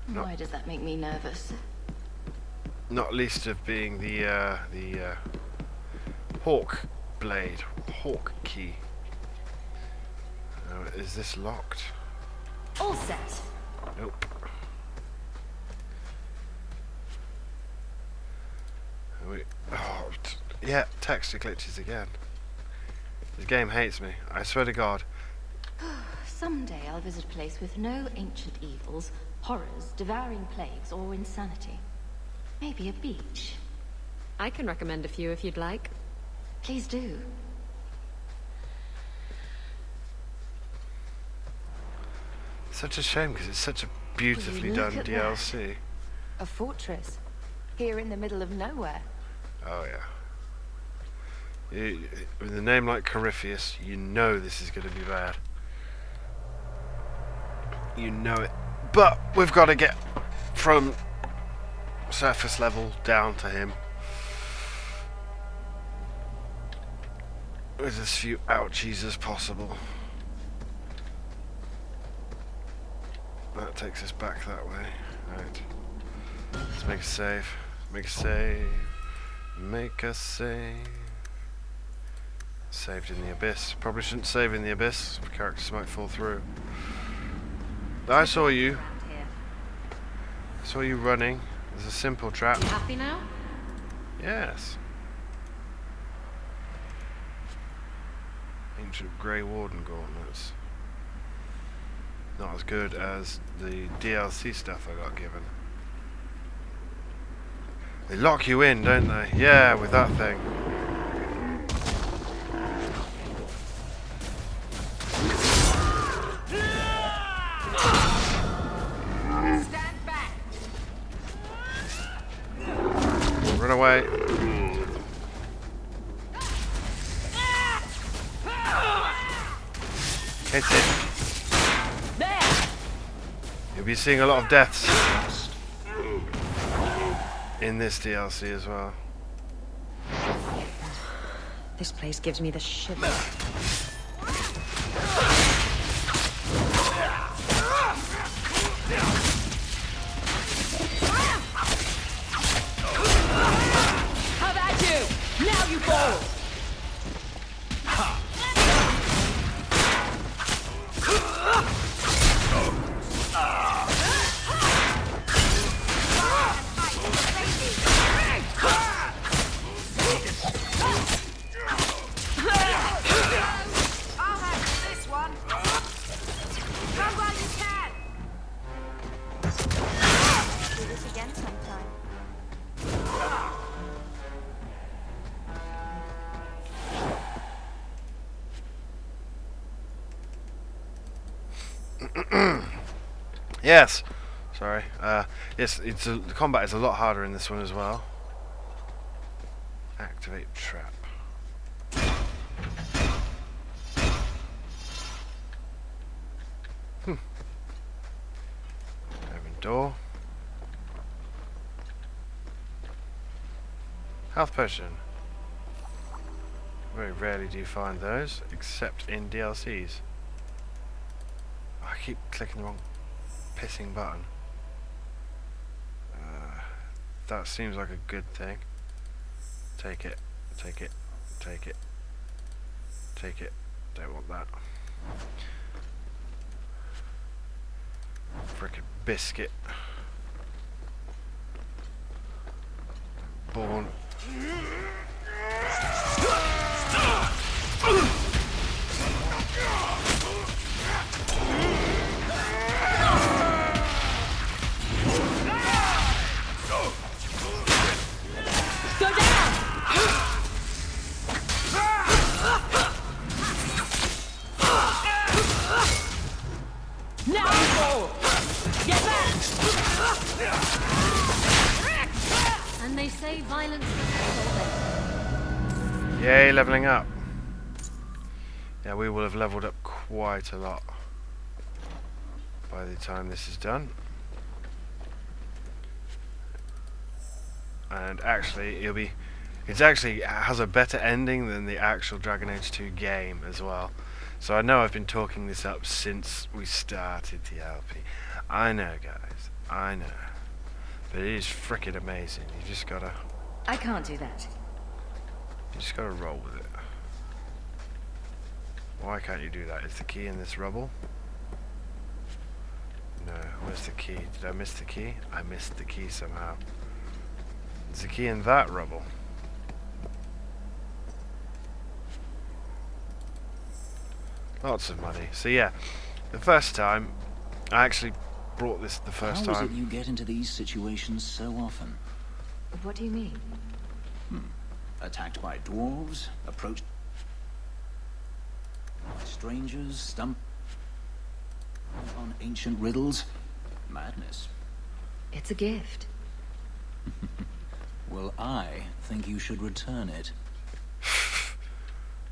Why does that make me nervous? not least of being the hawk blade, hawk key. Is this locked? All set. Nope. Yeah, texture glitches again. This game hates me, I swear to God. Someday I'll visit a place with no ancient evils, horrors, devouring plagues, or insanity. Maybe a beach. I can recommend a few if you'd like. Please do. Such a shame because it's such a beautifully Look done at DLC. A fortress. Here in the middle of nowhere. Oh yeah. With a name like Corypheus, you know this is going to be bad. You know it. But we've got to get from surface level down to him with as few ouchies as possible. That takes us back that way. Right. Let's make a save. Make a save. Make a save. Saved in the abyss. Probably shouldn't save in the abyss. Characters might fall through. I saw you. I saw you running. There's a simple trap. You happy now? Yes. Ancient Grey Warden gauntlets. Not as good as the DLC stuff I got given. They lock you in, don't they? Yeah, with that thing. Stand back. Run away. Hit it. You'll be seeing a lot of deaths in this DLC as well. This place gives me the shivers. How about you? Now you fall. Yes. Sorry. Yes, the combat is a lot harder in this one as well. Activate trap. Open door. Health potion. Very rarely do you find those, except in DLCs. I keep clicking the wrong pissing button. That seems like a good thing. Take it, take it, take it, take it. Don't want that. Frickin' biscuit. Born. Go down! Now you fall! Get back! And they say violence doesn't. Yay, leveling up. Yeah, we will have leveled up quite a lot by the time this is done. And actually, it actually has a better ending than the actual Dragon Age 2 game as well. So I know I've been talking this up since we started the LP. I know, guys, I know. But it is frickin' amazing. You just gotta... I can't do that. You just gotta roll with it. Why can't you do that? Is the key in this rubble? No. Where's the key? Did I miss the key? I missed the key somehow. Is the key in that rubble? Lots of money. So yeah, the first time, I actually brought this the first How is time. it you get into these situations so often? What do you mean? Attacked by dwarves, approached by strangers, stumped on ancient riddles. Madness. It's a gift. Well, I think you should return it.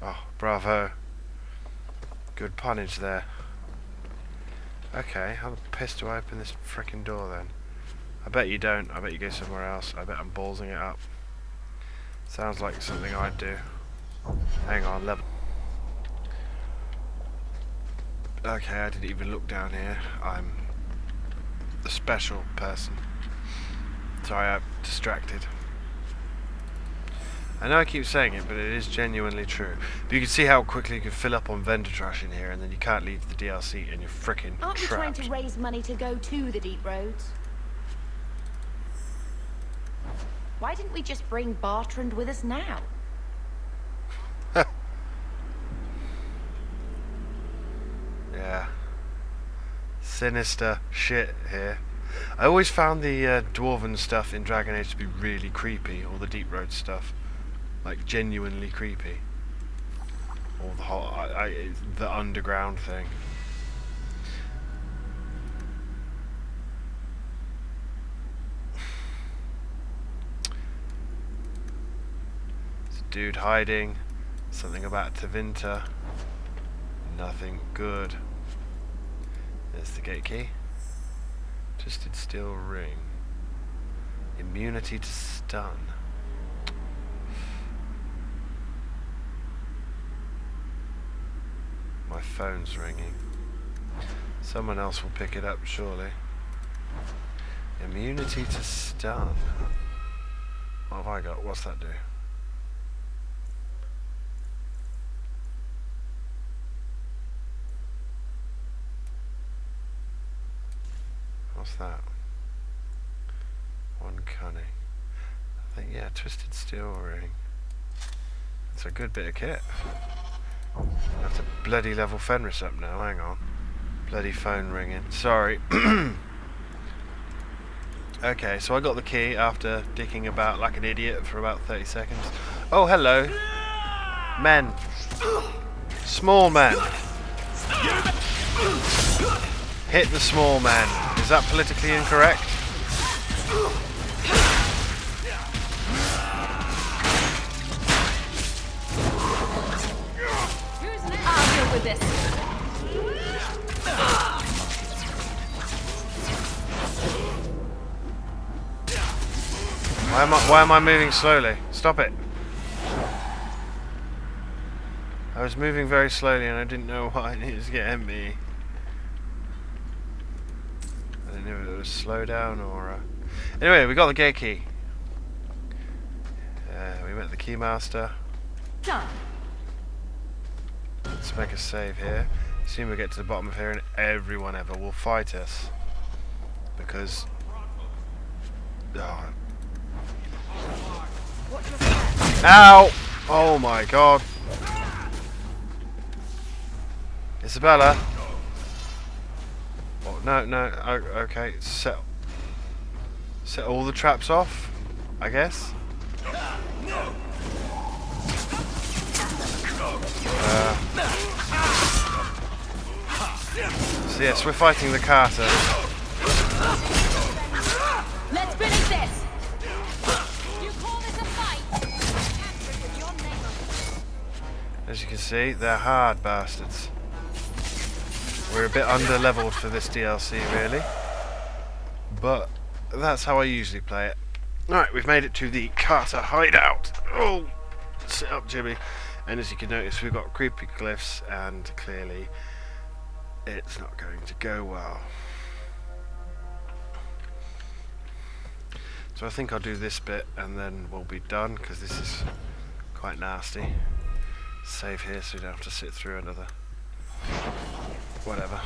Oh, bravo. Good punnage there. Okay, how the piss do I open this frickin' door then? I bet you don't. I bet you go somewhere else. I bet I'm ballsing it up. Sounds like something I'd do. Hang on, level. Okay, I didn't even look down here. I'm the special person. Sorry, I'm distracted. I know I keep saying it, but it is genuinely true. But you can see how quickly you can fill up on vendor trash in here, and then you can't leave the DLC, and you're frickin' Aren't we trying trapped. to raise money to go to the deep roads? Why didn't we just bring Bartrand with us now? Yeah. sinister shit here. I always found the dwarven stuff in Dragon Age to be really creepy, or the Deep Road stuff, like genuinely creepy, or the whole the underground thing. There's a dude hiding. Something about Tevinter. Nothing good. There's the gate key. Twisted steel ring. Immunity to stun. My phone's ringing. Someone else will pick it up, surely. Immunity to stun. What have I got? What's that do? What's that? One cunning. I think, yeah, twisted steel ring. It's a good bit of kit. I have to bloody level Fenris up now, hang on. Bloody phone ringing. Sorry. Okay, so I got the key after dicking about like an idiot for about 30 seconds. Oh, hello. Men. Small men. Hit the small men. Is that politically incorrect? I'll deal with this. Why am I moving slowly? Stop it. I was moving very slowly and I didn't know what I needed to get me. I didn't know if it was slow down or... Anyway, we got the gate key. We met the keymaster. Done. Let's make a save here. Soon we'll get to the bottom of here and everyone ever will fight us. Because... Oh. Ow! Oh my god. Isabella. Oh, no. Oh, okay. Set all the traps off, I guess. So yes, we're fighting the Carter. Let's finish this. You call this a fight? As you can see, they're hard bastards. We're a bit under-leveled for this DLC, really. But that's how I usually play it. Alright, we've made it to the Carter hideout. Oh, sit up, Jimmy. And as you can notice, we've got creepy glyphs, and clearly it's not going to go well. So I think I'll do this bit and then we'll be done, because this is quite nasty. Save here so you don't have to sit through another... whatever.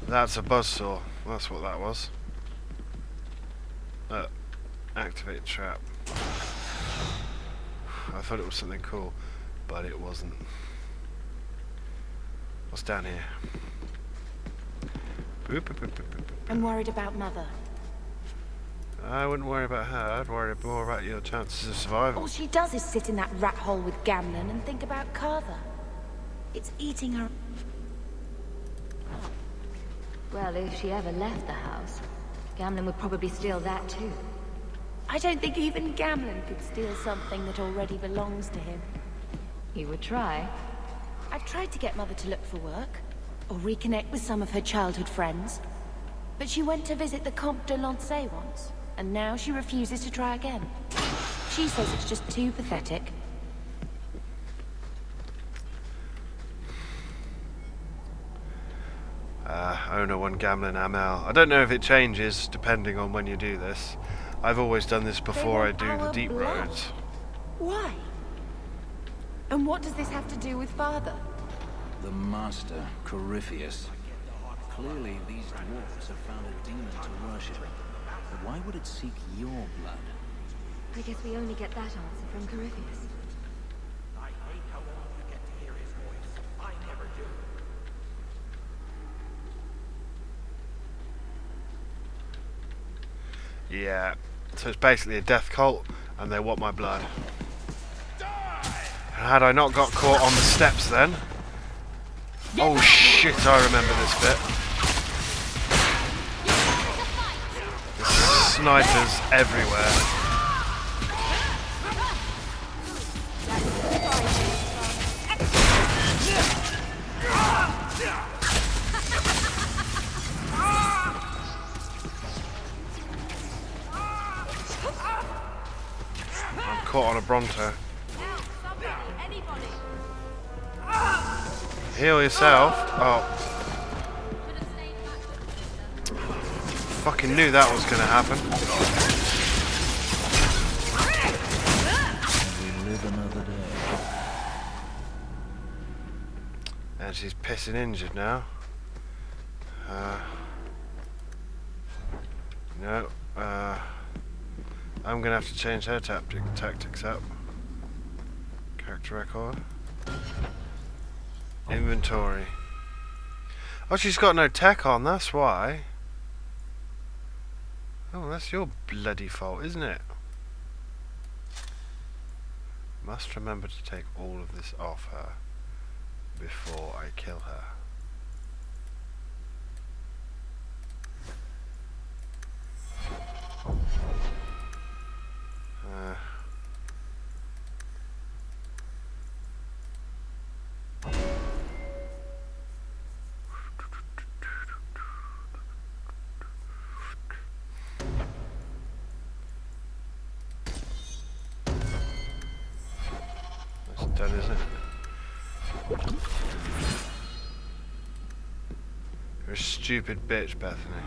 That's a buzzsaw. That's what that was. Activate trap. I thought it was something cool, but it wasn't. What's down here? Boop, boop, boop, boop, boop. I'm worried about Mother. I wouldn't worry about her. I'd worry more about your chances of survival. All she does is sit in that rat hole with Gamlen and think about Carver. It's eating her. Well, if she ever left the house, Gamlen would probably steal that too. I don't think even Gamlen could steal something that already belongs to him. He would try. I've tried to get Mother to look for work, or reconnect with some of her childhood friends. But she went to visit the Comte de Lancey once, and now she refuses to try again. She says it's just too pathetic. Owner 1 Gamlen Amel. I don't know if it changes depending on when you do this. I've always done this before I do the deep roads. Why? And what does this have to do with Father? The master, Corypheus. Clearly these dwarves have found a demon to worship. But why would it seek your blood? I guess we only get that answer from Corypheus. I hate how long you get to hear his voice. I never do. Yeah, so it's basically a death cult, and they want my blood. And had I not got caught on the steps then... Oh shit, I remember this bit. There's snipers everywhere. I'm caught on a Bronto. Heal yourself. Oh. Fucking knew that was gonna happen. We live another day. And she's pissing injured now. No. I'm gonna have to change her tactics up. Character record. Inventory. Oh, she's got no tech on, that's why. Oh, that's your bloody fault, isn't it? Must remember to take all of this off her before I kill her. That's done, isn't it? You're a stupid bitch, Bethany.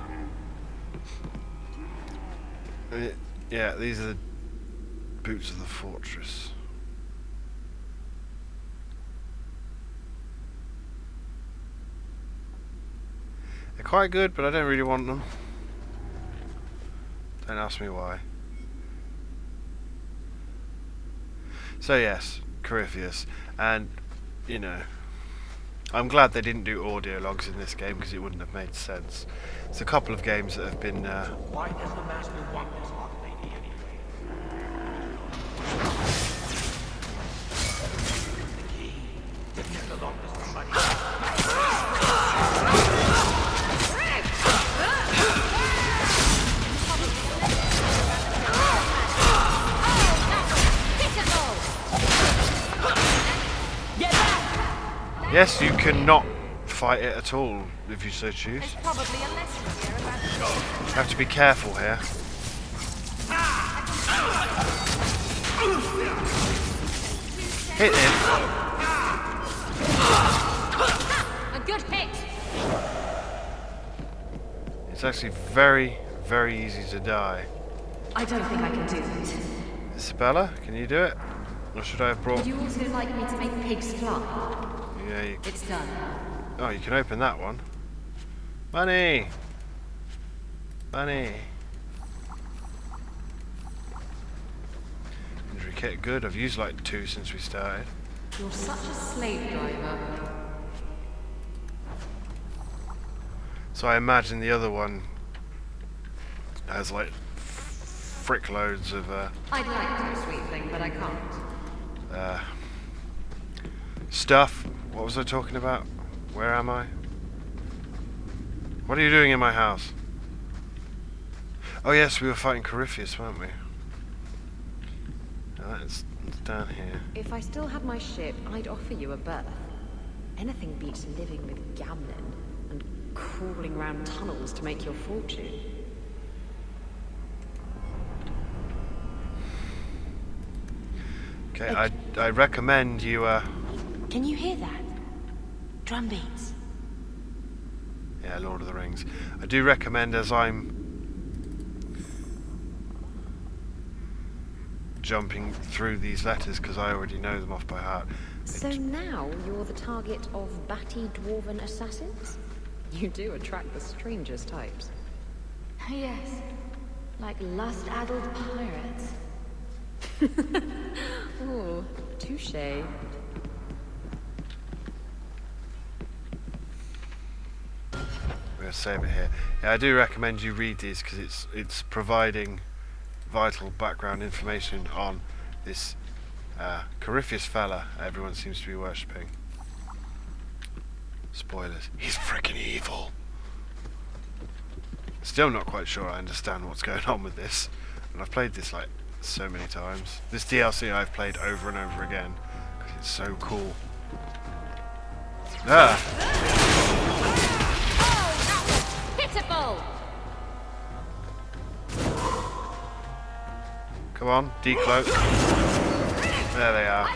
Yeah, these are the boots of the fortress. They're quite good, but I don't really want them. Don't ask me why. So yes, Corypheus, and you know, I'm glad they didn't do audio logs in this game because it wouldn't have made sense. It's a couple of games that have been. Why does the master want this hot lady anyway? The key. It belongs to somebody. Yes, you cannot fight it at all if you so choose. You have to be careful here. Hit him. A good hit. It's actually very, very easy to die. I don't think I can do that. Isabella, can you do it? Or should I have brought... Would you also like me to make pigs fly? Yeah, you... It's done. Oh, you can open that one. Money! Money! Injury kit, good. I've used like 2 since we started. You're such a slave driver. So I imagine the other one has like frick loads of I'd like to, sweet thing, but I can't. Stuff. What was I talking about? Where am I? What are you doing in my house? Oh yes, we were fighting Corypheus, weren't we? It's down here. If I still had my ship, I'd offer you a berth. Anything beats living with Gamlin and crawling around tunnels to make your fortune. Okay, I recommend you Can you hear that? Drum beats. Yeah, Lord of the Rings. I do recommend, as I'm jumping through these letters because I already know them off by heart. So now you're the target of batty dwarven assassins? You do attract the strangest types. Yes. Like lust-addled pirates. Ooh, touche. We're going to save it here. Yeah, I do recommend you read these because it's providing vital background information on this Corypheus fella everyone seems to be worshipping. Spoilers. He's freaking evil. Still not quite sure I understand what's going on with this. And I've played this like so many times. This DLC I've played over and over again because it's so cool. Ah! Pitiful! Come on, decloak. There they are.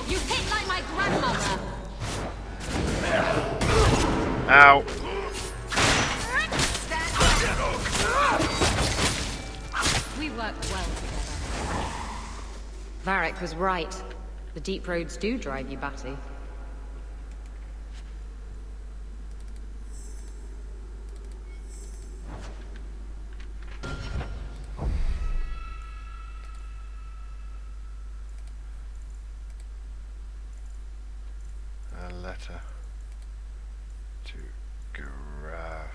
You hit like my grandmother! Ow! We worked well together. Varric was right. The deep roads do drive you batty. A letter to Grav.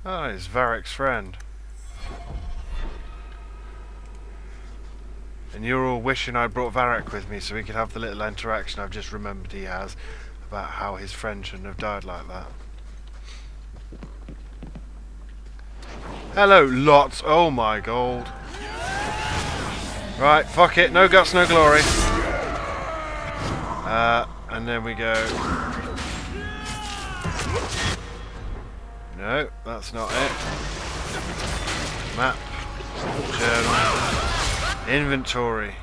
Oh, it's Varric's friend. And you're all wishing I brought Varric with me so we could have the little interaction I've just remembered he has about how his friend shouldn't have died like that. Hello, lots. Oh my gold. Right, fuck it. No guts, no glory. And then we go. No, that's not it. Map. Journal. Inventory.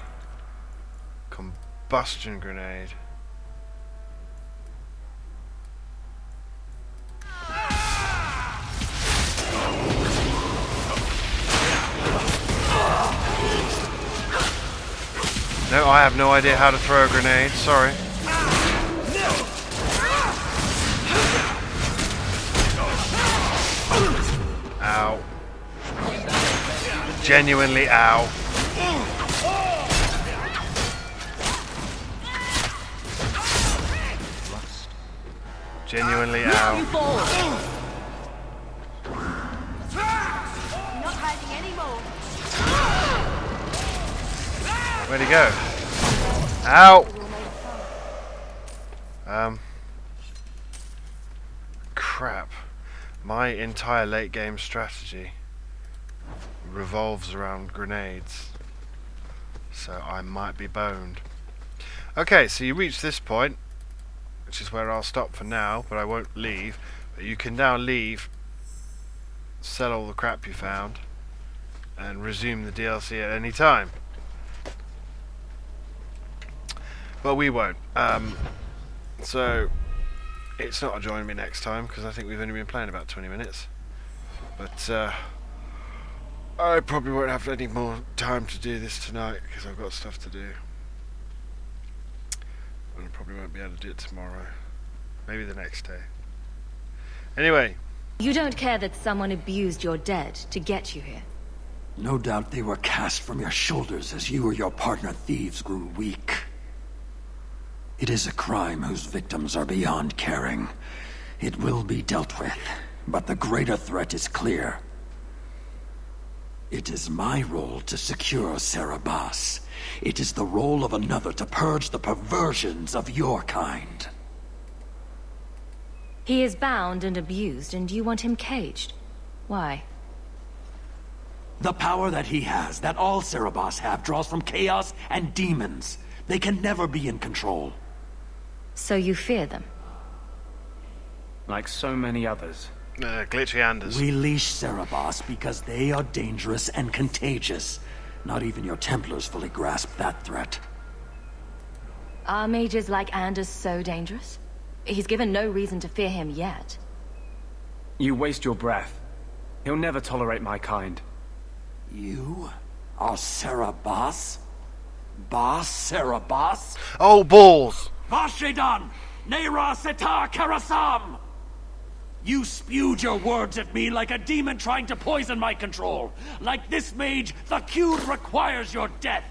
Combustion grenade. No, I have no idea how to throw a grenade, sorry. Ow. Genuinely ow. Genuinely ow. Not hiding anymore. Where'd he go? Ow! Crap. My entire late game strategy revolves around grenades. So I might be boned. Okay, so you reach this point, which is where I'll stop for now, but I won't leave. But you can now leave, sell all the crap you found, and resume the DLC at any time. But we won't. So it's not a join me next time because I think we've only been playing about 20 minutes. But I probably won't have any more time to do this tonight because I've got stuff to do. And I probably won't be able to do it tomorrow. Maybe the next day. Anyway. You don't care that someone abused your dead to get you here? No doubt they were cast from your shoulders as you or your partner thieves grew weak. It is a crime whose victims are beyond caring. It will be dealt with, but the greater threat is clear. It is my role to secure Serabas. It is the role of another to purge the perversions of your kind. He is bound and abused, and you want him caged. Why? The power that he has, that all Serabas have, draws from chaos and demons. They can never be in control. So you fear them? Like so many others. Glitchy Anders. We leash Serabas because they are dangerous and contagious. Not even your Templars fully grasp that threat. Are mages like Anders so dangerous? He's given no reason to fear him yet. You waste your breath. He'll never tolerate my kind. You are Serabas? Bas Serabas? Oh, balls! Vashedan! Nera Setar Karasam! You spewed your words at me like a demon trying to poison my control. Like this mage, the Qud requires your death.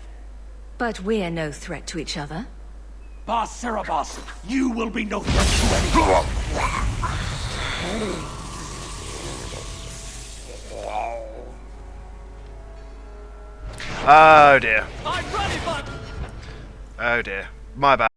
But we're no threat to each other. Bas Serabas, you will be no threat to anyone. Oh dear. I'm ready, bud. Oh dear. My bad.